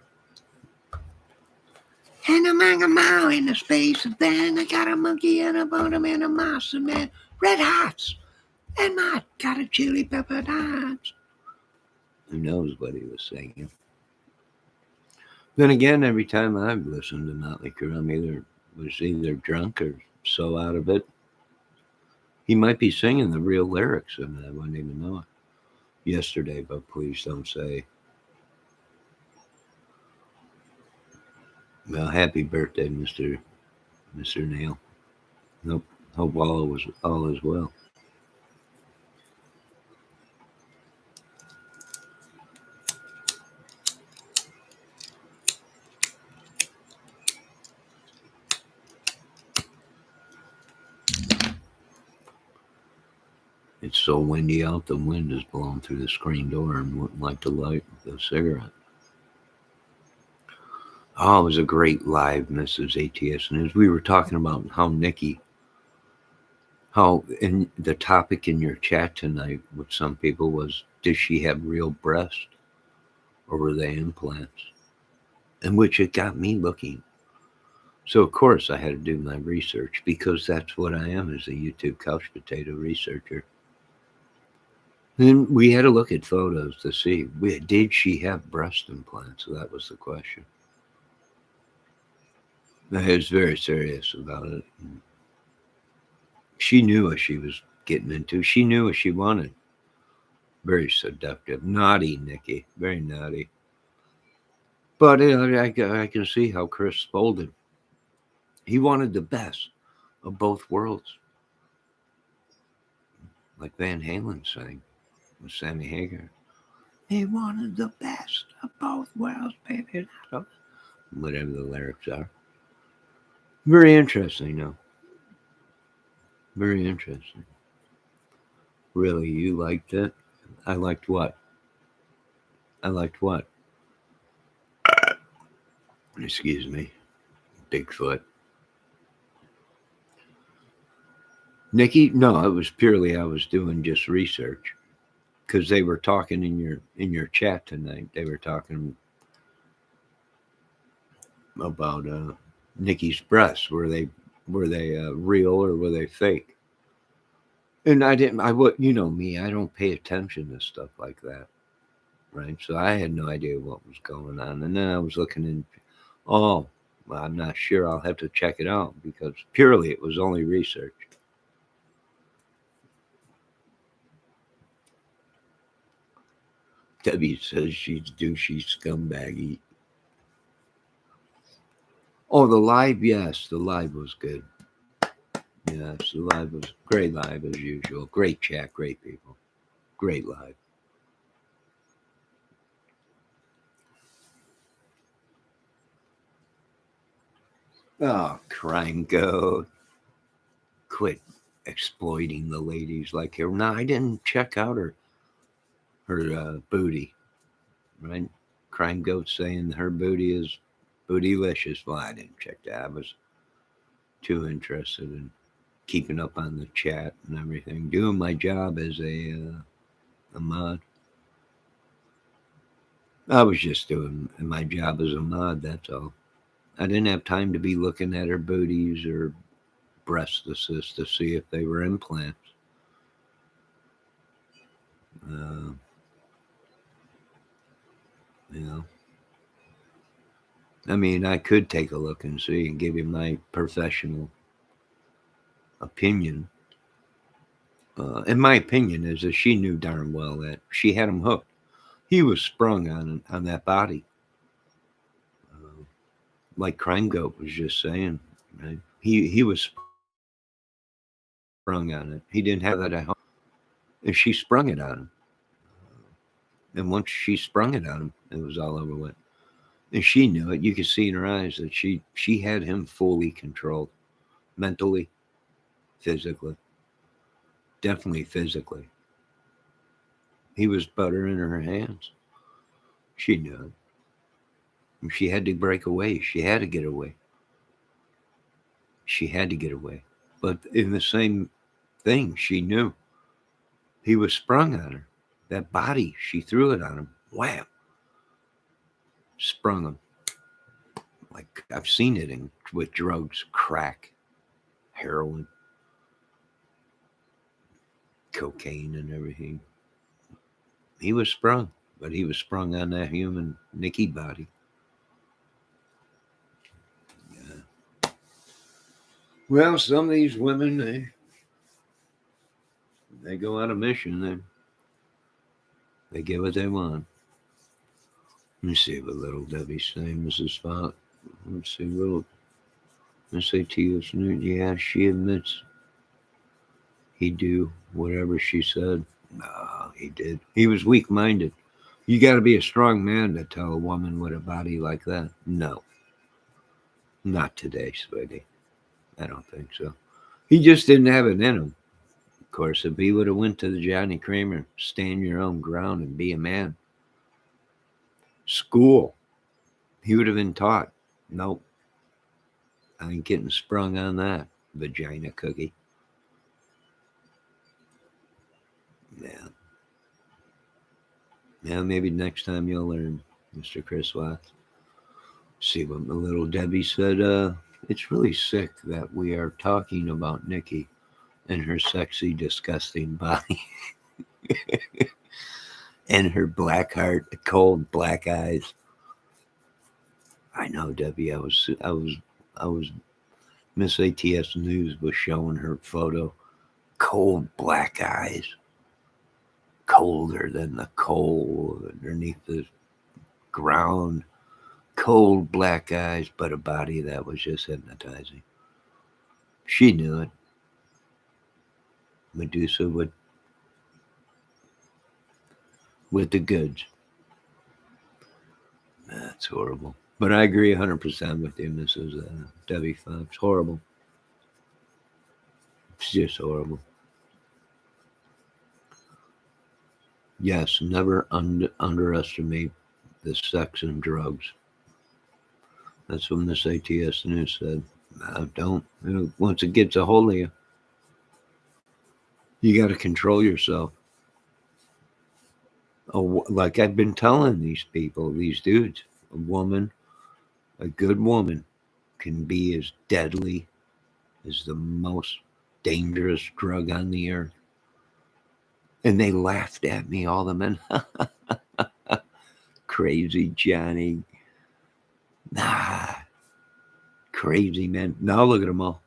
And a man a mile in the space of then I got a monkey and a bottom and a mouse and man red hots and my got a chili pepper dance. Who knows what he was singing? Then again, every time I've listened to Motley Crue, was either drunk or so out of it. He might be singing the real lyrics, and I wouldn't even know it. Yesterday, but please don't say. Well, happy birthday, Mr. Neil. Hope all is well. It's so windy out, the wind is blowing through the screen door and wouldn't like to light the cigarette. Oh, it was a great live Mrs. ATS News. We were talking about how in the topic in your chat tonight with some people was, does she have real breasts or were they implants? In which it got me looking. So, of course, I had to do my research because that's what I am as a YouTube couch potato researcher. And we had to look at photos to see, did she have breast implants? So that was the question. I was very serious about it. She knew what she was getting into. She knew what she wanted. Very seductive. Naughty, Nikki. Very naughty. But I can see how Chris folded. He wanted the best of both worlds. Like Van Halen sang with Sammy Hagar. He wanted the best of both worlds, baby. Whatever the lyrics are. Very interesting, though. Very interesting. Really, you liked it? I liked what? Excuse me. Bigfoot. Nikki, no, it was purely I was doing just research. Because they were talking in your chat tonight. They were talking about Nikki's breasts. Were they real or were they fake? And I would, you know me, I don't pay attention to stuff like that, right? So I had no idea what was going on. And then I was looking in, well, I'm not sure. I'll have to check it out because purely it was only research. Debbie says she's douchey scumbaggy. Oh, the live, yes, the live was good. Yes, the live was great live as usual. Great chat, great people. Great live. Oh, crime goat. Quit exploiting the ladies like her. No, I didn't check out her booty. Right? Crime goat saying her booty is bootylicious. Well, I didn't check that. I was too interested in keeping up on the chat and everything. Doing my job as a mod. I was just doing my job as a mod, that's all. I didn't have time to be looking at her booties or breast assist to see if they were implants. You know, I mean, I could take a look and see and give you my professional opinion. And my opinion is that she knew darn well that she had him hooked. He was sprung on that body, like Crime Goat was just saying. Right? He was sprung on it. He didn't have that at home, and she sprung it on him. And once she sprung it on him, it was all over with. And she knew it. You could see in her eyes that she had him fully controlled, mentally, physically, definitely physically. He was butter in her hands. She knew it. And she had to break away. She had to get away. She had to get away. But in the same thing, she knew he was sprung on her. That body, she threw it on him. Wham! Sprung him. Like I've seen it with drugs, crack, heroin, cocaine, and everything. He was sprung, but he was sprung on that human Nikki body. Yeah. Well, some of these women, they go out of mission. They get what they want. Let me see what little Debbie's saying, Mrs. Spot. Let's see, little SATS Newt. Yeah, she admits he'd do whatever she said. No, he did. He was weak-minded. You got to be a strong man to tell a woman with a body like that. No. Not today, sweetie. I don't think so. He just didn't have it in him. Of course, if he would have went to the Johnny Kramer, stand your own ground and be a man school, he would have been taught, nope, I ain't getting sprung on that vagina cookie. Yeah. Yeah, maybe next time you'll learn, Mr. Chris Watts. See what the little Debbie said. It's really sick that we are talking about Nikki and her sexy, disgusting body and her black heart, cold black eyes. I know, Debbie. I was. Miss ATS News was showing her photo. Cold black eyes, colder than the coal underneath the ground. Cold black eyes, but a body that was just hypnotizing. She knew it. Medusa with the goods. That's horrible. But I agree 100% with you, Mrs. Debbie Fox. Horrible. It's just horrible. Yes, never underestimate the sex and drugs. That's what Miss ATS News said. Don't. Once it gets a hold of you, you got to control yourself. Oh, like I've been telling these people, these dudes, a good woman can be as deadly as the most dangerous drug on the earth. And they laughed at me, all the men. Crazy Johnny. Nah, crazy men. Now look at them all.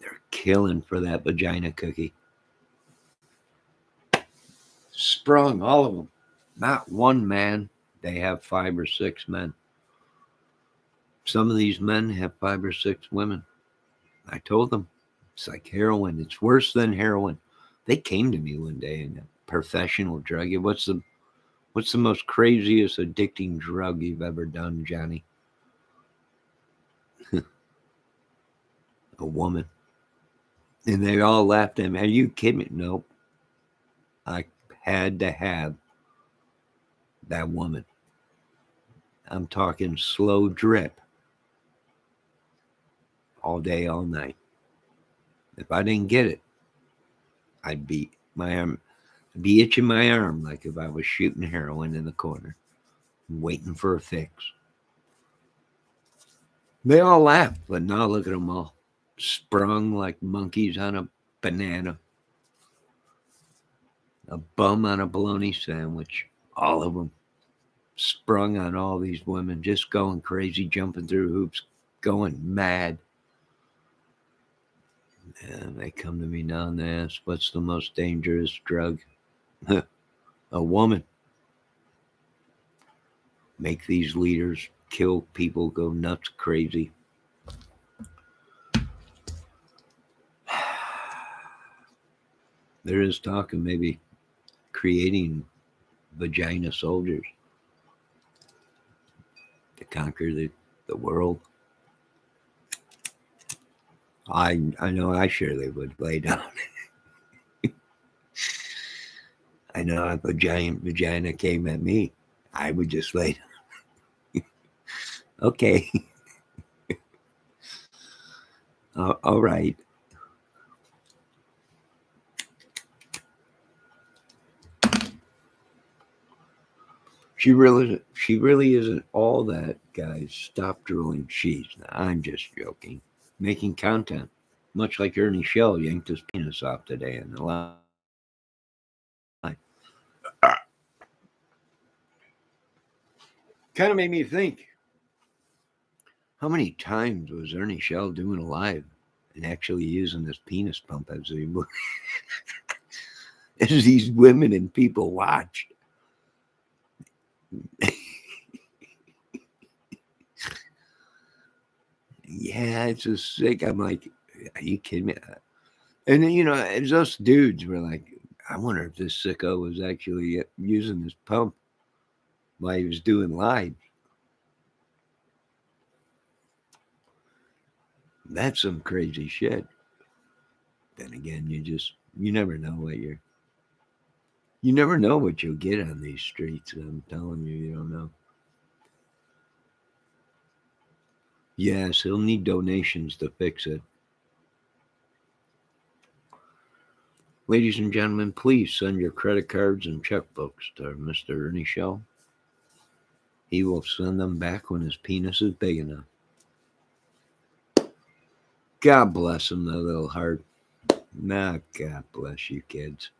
They're killing for that vagina cookie. Sprung, all of them. Not one man. They have 5 or 6 men. Some of these men have 5 or 6 women. I told them, it's like heroin. It's worse than heroin. They came to me one day and a professional drug. What's the most craziest addicting drug you've ever done, Johnny? A woman. And they all laughed at me. Are you kidding me? Nope. I had to have that woman. I'm talking slow drip. All day, all night. If I didn't get it, I'd be itching my arm like if I was shooting heroin in the corner, waiting for a fix. They all laughed, but now look at them all. Sprung like monkeys on a banana. A bum on a bologna sandwich. All of them. Sprung on all these women, just going crazy, jumping through hoops, going mad. And they come to me now and they ask, what's the most dangerous drug? A woman. Make these leaders kill people, go nuts, crazy. There is talk of maybe creating vagina soldiers to conquer the world. I know I surely would lay down. I know if a giant vagina came at me, I would just lay down. Okay. All right. She really isn't all that, guys. Stop drooling. I'm just joking. Making content. Much like Ernie Shell yanked his penis off today in the line. Kind of made me think, how many times was Ernie Shell doing a live and actually using his penis pump as these women and people watched? Yeah, it's just sick. I'm like, are you kidding me? And then, as us dudes were like, I wonder if this sicko was actually using his pump while he was doing live. That's some crazy shit. Then again, you never know you never know what you'll get on these streets. I'm telling you, you don't know. Yes, he'll need donations to fix it. Ladies and gentlemen, please send your credit cards and checkbooks to Mr. Ernie Shell. He will send them back when his penis is big enough. God bless him, that little heart. Nah, God bless you kids.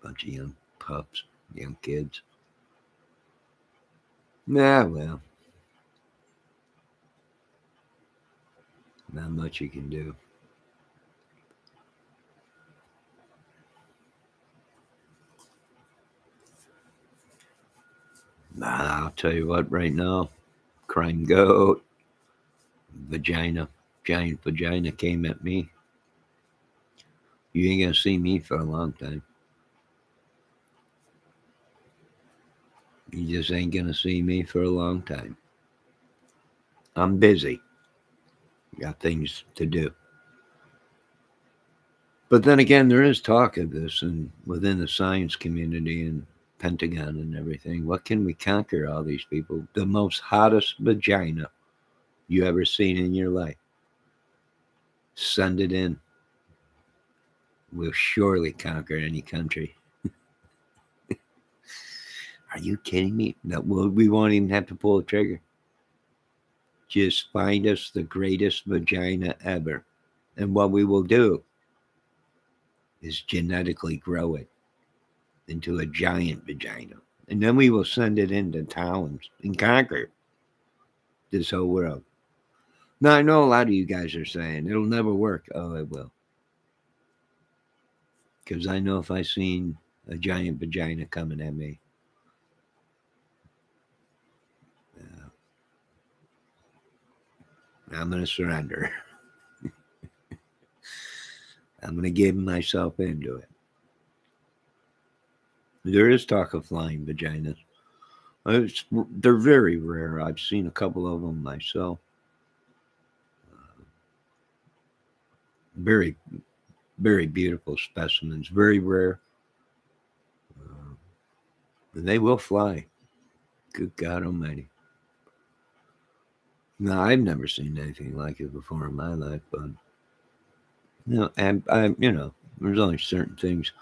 Bunch of young pups, young kids. Nah, well, not much you can do. Nah, I'll tell you what, right now, crime goat, vagina, giant vagina came at me. You ain't gonna see me for a long time. You just ain't gonna see me for a long time. I'm busy. Got things to do. But then again, there is talk of this and within the science community and Pentagon and everything. What can we conquer all these people? The most hottest vagina you ever seen in your life. Send it in. We'll surely conquer any country. Are you kidding me? No, we won't even have to pull a trigger. Just find us the greatest vagina ever. And what we will do is genetically grow it into a giant vagina. And then we will send it into towns and conquer this whole world. Now, I know a lot of you guys are saying it'll never work. Oh, it will. Because I know if I seen a giant vagina coming at me, uh, I'm going to surrender. I'm going to give myself into it. There is talk of flying vaginas. They're very rare. I've seen a couple of them myself. Very, very beautiful specimens. Very rare. And they will fly. Good God Almighty. No, I've never seen anything like it before in my life, but there's only certain things.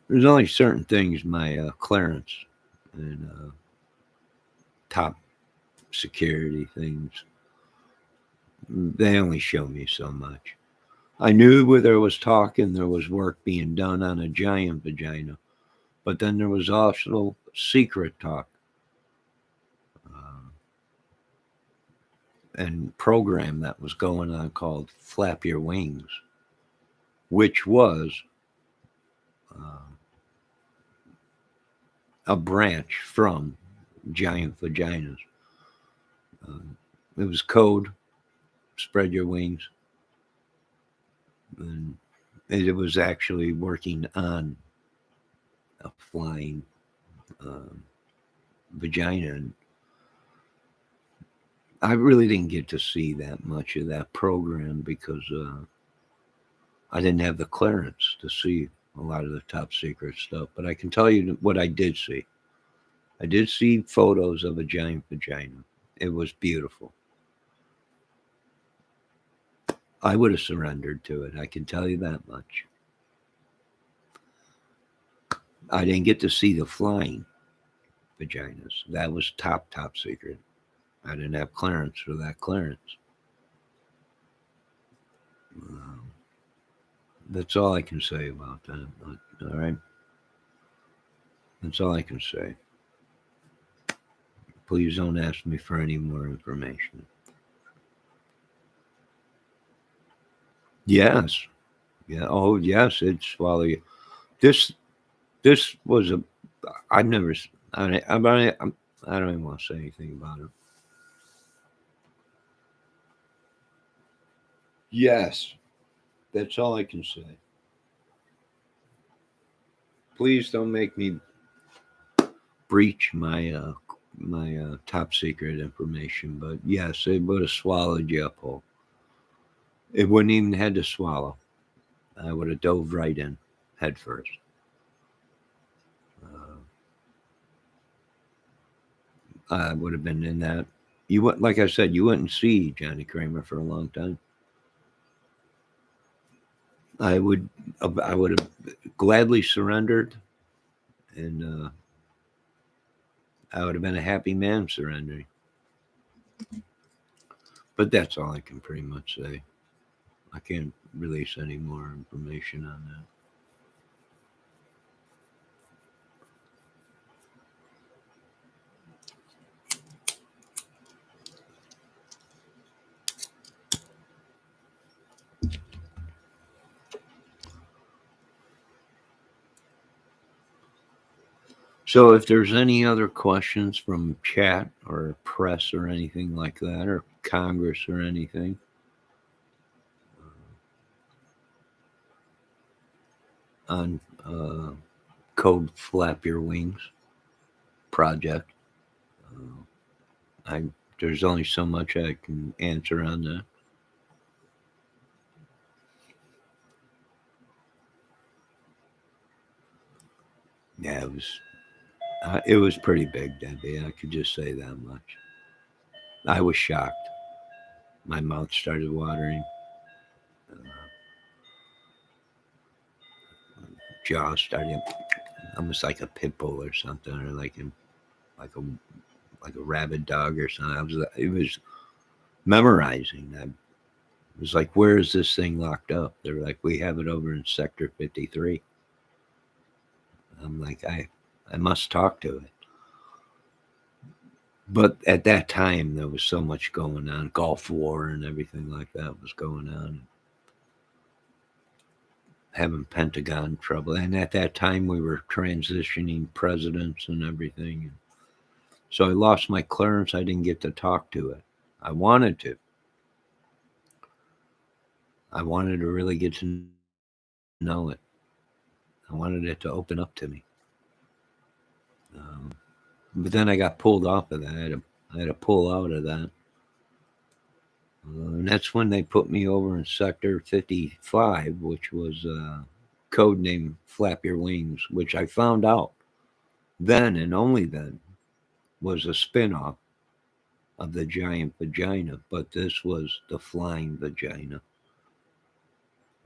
There's only certain things my clearance and top security things. They only show me so much. I knew where there was talk and there was work being done on a giant vagina, but then there was also secret talk and program that was going on called Flap Your Wings, which was uh, a branch from giant vaginas. It was code, spread your wings, and it was actually working on a flying uh, vagina. And I really didn't get to see that much of that program because I didn't have the clearance to see a lot of the top secret stuff. But I can tell you what I did see. I did see photos of a giant vagina. It was beautiful. I would have surrendered to it. I can tell you that much. I didn't get to see the flying vaginas. That was top secret. I didn't have clearance for that clearance. Um, that's all I can say about that. All right. That's all I can say. Please don't ask me for any more information. Yes. Yeah. Oh, yes. It'd swallow you. This this was a. I've never. I don't even want to say anything about it. Yes. That's all I can say. Please don't make me breach my top secret information. But yes, it would have swallowed you up whole. It wouldn't even had to swallow. I would have dove right in head first. I would have been in that. You would, like I said, you wouldn't see Johnny Kramer for a long time. I would, I would have gladly surrendered, and I would have been a happy man surrendering. But that's all I can pretty much say. I can't release any more information on that. So, if there's any other questions from chat or press or anything like that, or Congress or anything, on Code Flap Your Wings project, I there's only so much I can answer on that. Yeah, it was pretty big, Debbie. I could just say that much. I was shocked. My mouth started watering. Uh, Jaw started almost like a pit bull or something, or like a like a rabid dog or something. It was memorizing. It was like, where is this thing locked up? They were like, we have it over in Sector 53. I'm like, I must talk to it. But at that time, there was so much going on. Gulf War and everything like that was going on. Having Pentagon trouble. And at that time, we were transitioning presidents and everything. So I lost my clearance. I didn't get to talk to it. I wanted to. I wanted to really get to know it. I wanted it to open up to me. But then I got pulled off of that. I had to pull out of that. And that's when they put me over in Sector 55, which was code name Flap Your Wings, which I found out then and only then was a spin off of the giant vagina. But this was the flying vagina.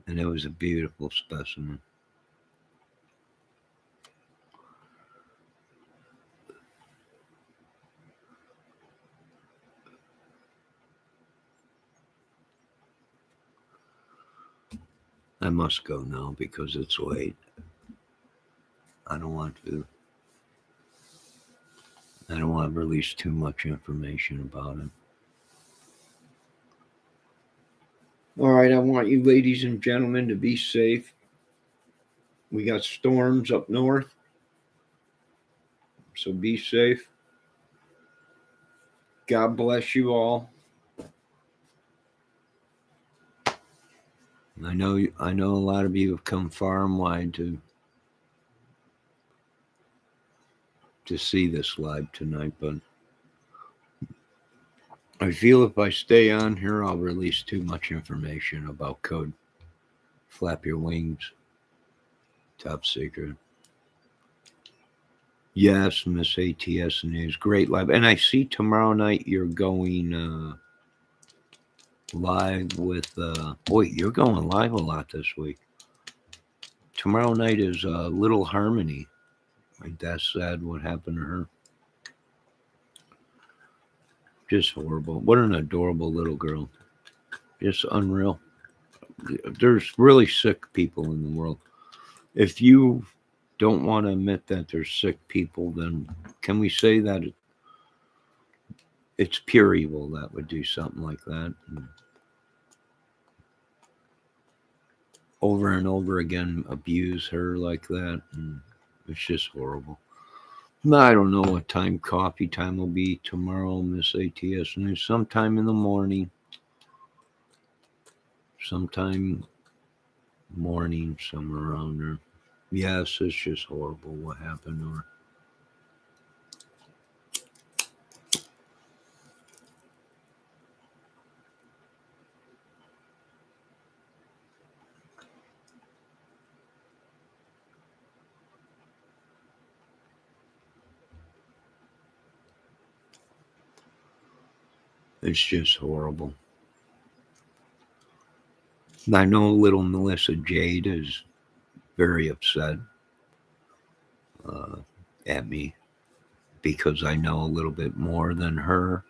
And it was a beautiful specimen. I must go now because it's late. I don't want to. I don't want to release too much information about it. All right, I want you ladies and gentlemen to be safe. We got storms up north, so be safe. God bless you all. I know a lot of you have come far and wide to see this live tonight, but I feel if I stay on here, I'll release too much information about code Flap Your Wings, top secret. Yes, Miss ATS News, great live. And I see tomorrow night you're going live with, boy, you're going live a lot this week. Tomorrow night is Little Harmony. Like, that's sad what happened to her. Just horrible. What an adorable little girl. Just unreal. There's really sick people in the world. If you don't want to admit that there's sick people, then can we say that it's pure evil that would do something like that? And over and over again abuse her like that. And it's just horrible. I don't know what time coffee time will be tomorrow, Miss ATS News. Sometime in the morning. Sometime morning, somewhere around there. Yes, it's just horrible what happened to her. It's just horrible. I know little Melissa Jade is very upset uh, at me because I know a little bit more than her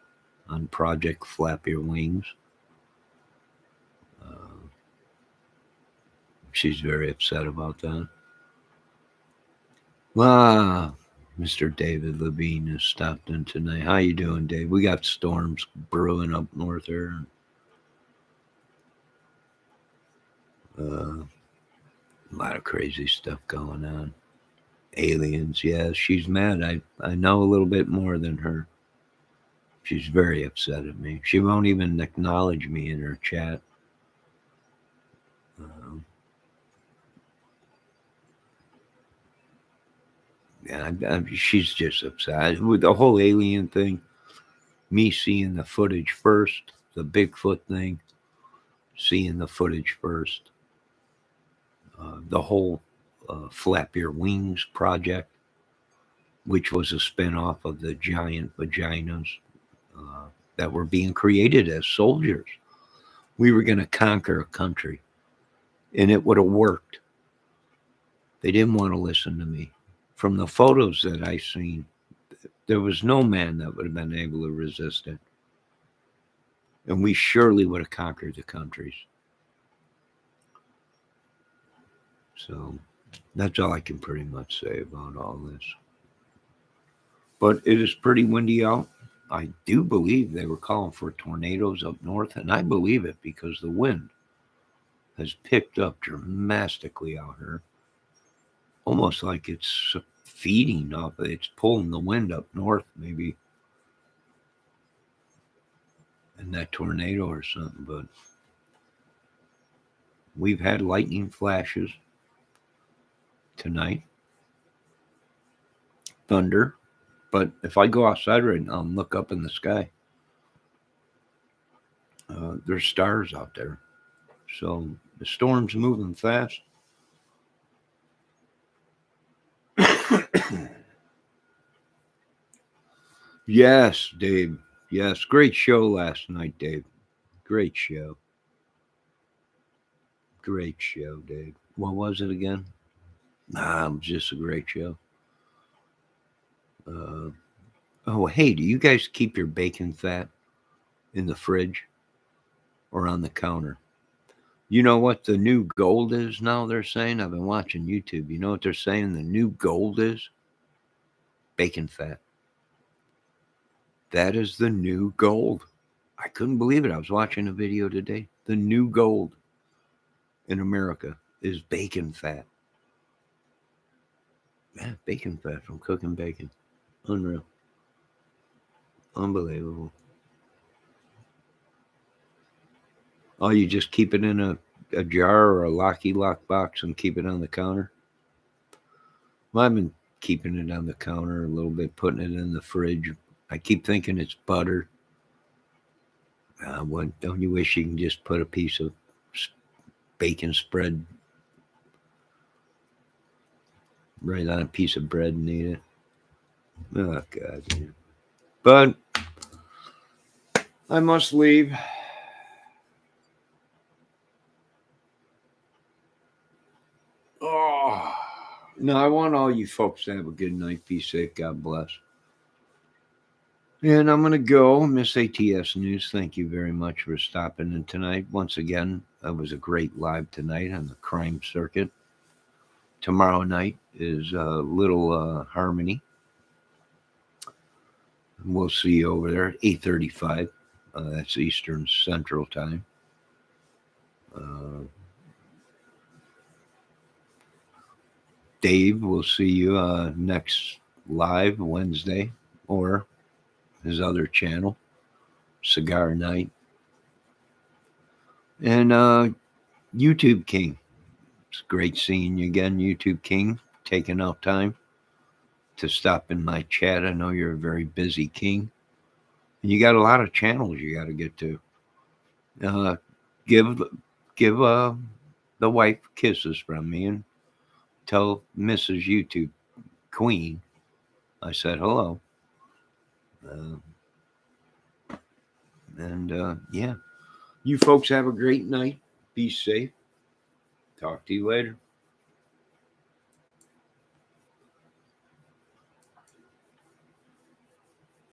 on Project Flap Your Wings. Uh, she's very upset about that. Ah, Mr. David Levine has stopped in tonight. How you doing, Dave? We got storms brewing up north here. A lot of crazy stuff going on. Aliens, yeah, she's mad. I know a little bit more than her. She's very upset at me. She won't even acknowledge me in her chat. Um, yeah, she's just upset with the whole alien thing. Me seeing the footage first, the Bigfoot thing, seeing the footage first, the whole Flap Your Wings project, which was a spinoff of the giant vaginas that were being created as soldiers. We were going to conquer a country, and it would have worked. They didn't want to listen to me. From the photos that I seen, there was no man that would have been able to resist it. And we surely would have conquered the countries. So that's all I can pretty much say about all this. But it is pretty windy out. I do believe they were calling for tornadoes up north, and I believe it because the wind has picked up dramatically out here. Almost like it's feeding off, it's pulling the wind up north, maybe in that tornado or something. But we've had lightning flashes tonight, thunder. But if I go outside right now and look up in the sky, there's stars out there. So the storm's moving fast. Yes, Dave. Yes, great show last night, Dave. Great show. Great show, Dave. What was it again? It was just a great show. Uh, oh, hey, do you guys keep your bacon fat in the fridge or on the counter? You know what the new gold is now, they're saying? I've been watching YouTube. You know what they're saying the new gold is? Bacon fat. That is the new gold. I couldn't believe it. I was watching a video today. The new gold in America is bacon fat. Yeah, bacon fat from cooking bacon. Unreal. Unbelievable. Oh, you just keep it in a jar or a locky lock box and keep it on the counter? Well, I've been keeping it on the counter a little bit, putting it in the fridge. I keep thinking it's butter. Don't you wish you can just put a piece of bacon spread right on a piece of bread and eat it? Oh, God. Man. But I must leave. Oh, no, I want all you folks to have a good night. Be safe. God bless. And I'm going to go. Miss ATS News, thank you very much for stopping in tonight. Once again, it was a great live tonight on the crime circuit. Tomorrow night is Little Harmony. We'll see you over there, 8:35. That's Eastern Central Time. Dave, we'll see you next live Wednesday or his other channel, Cigar Night. And YouTube King. It's great seeing you again, YouTube King, taking out time to stop in my chat. I know you're a very busy king. And you got a lot of channels you got to get to. Uh, give give the wife kisses from me and tell Mrs. YouTube Queen I said hello. Uh, And yeah, you folks have a great night. Be safe. Talk to you later.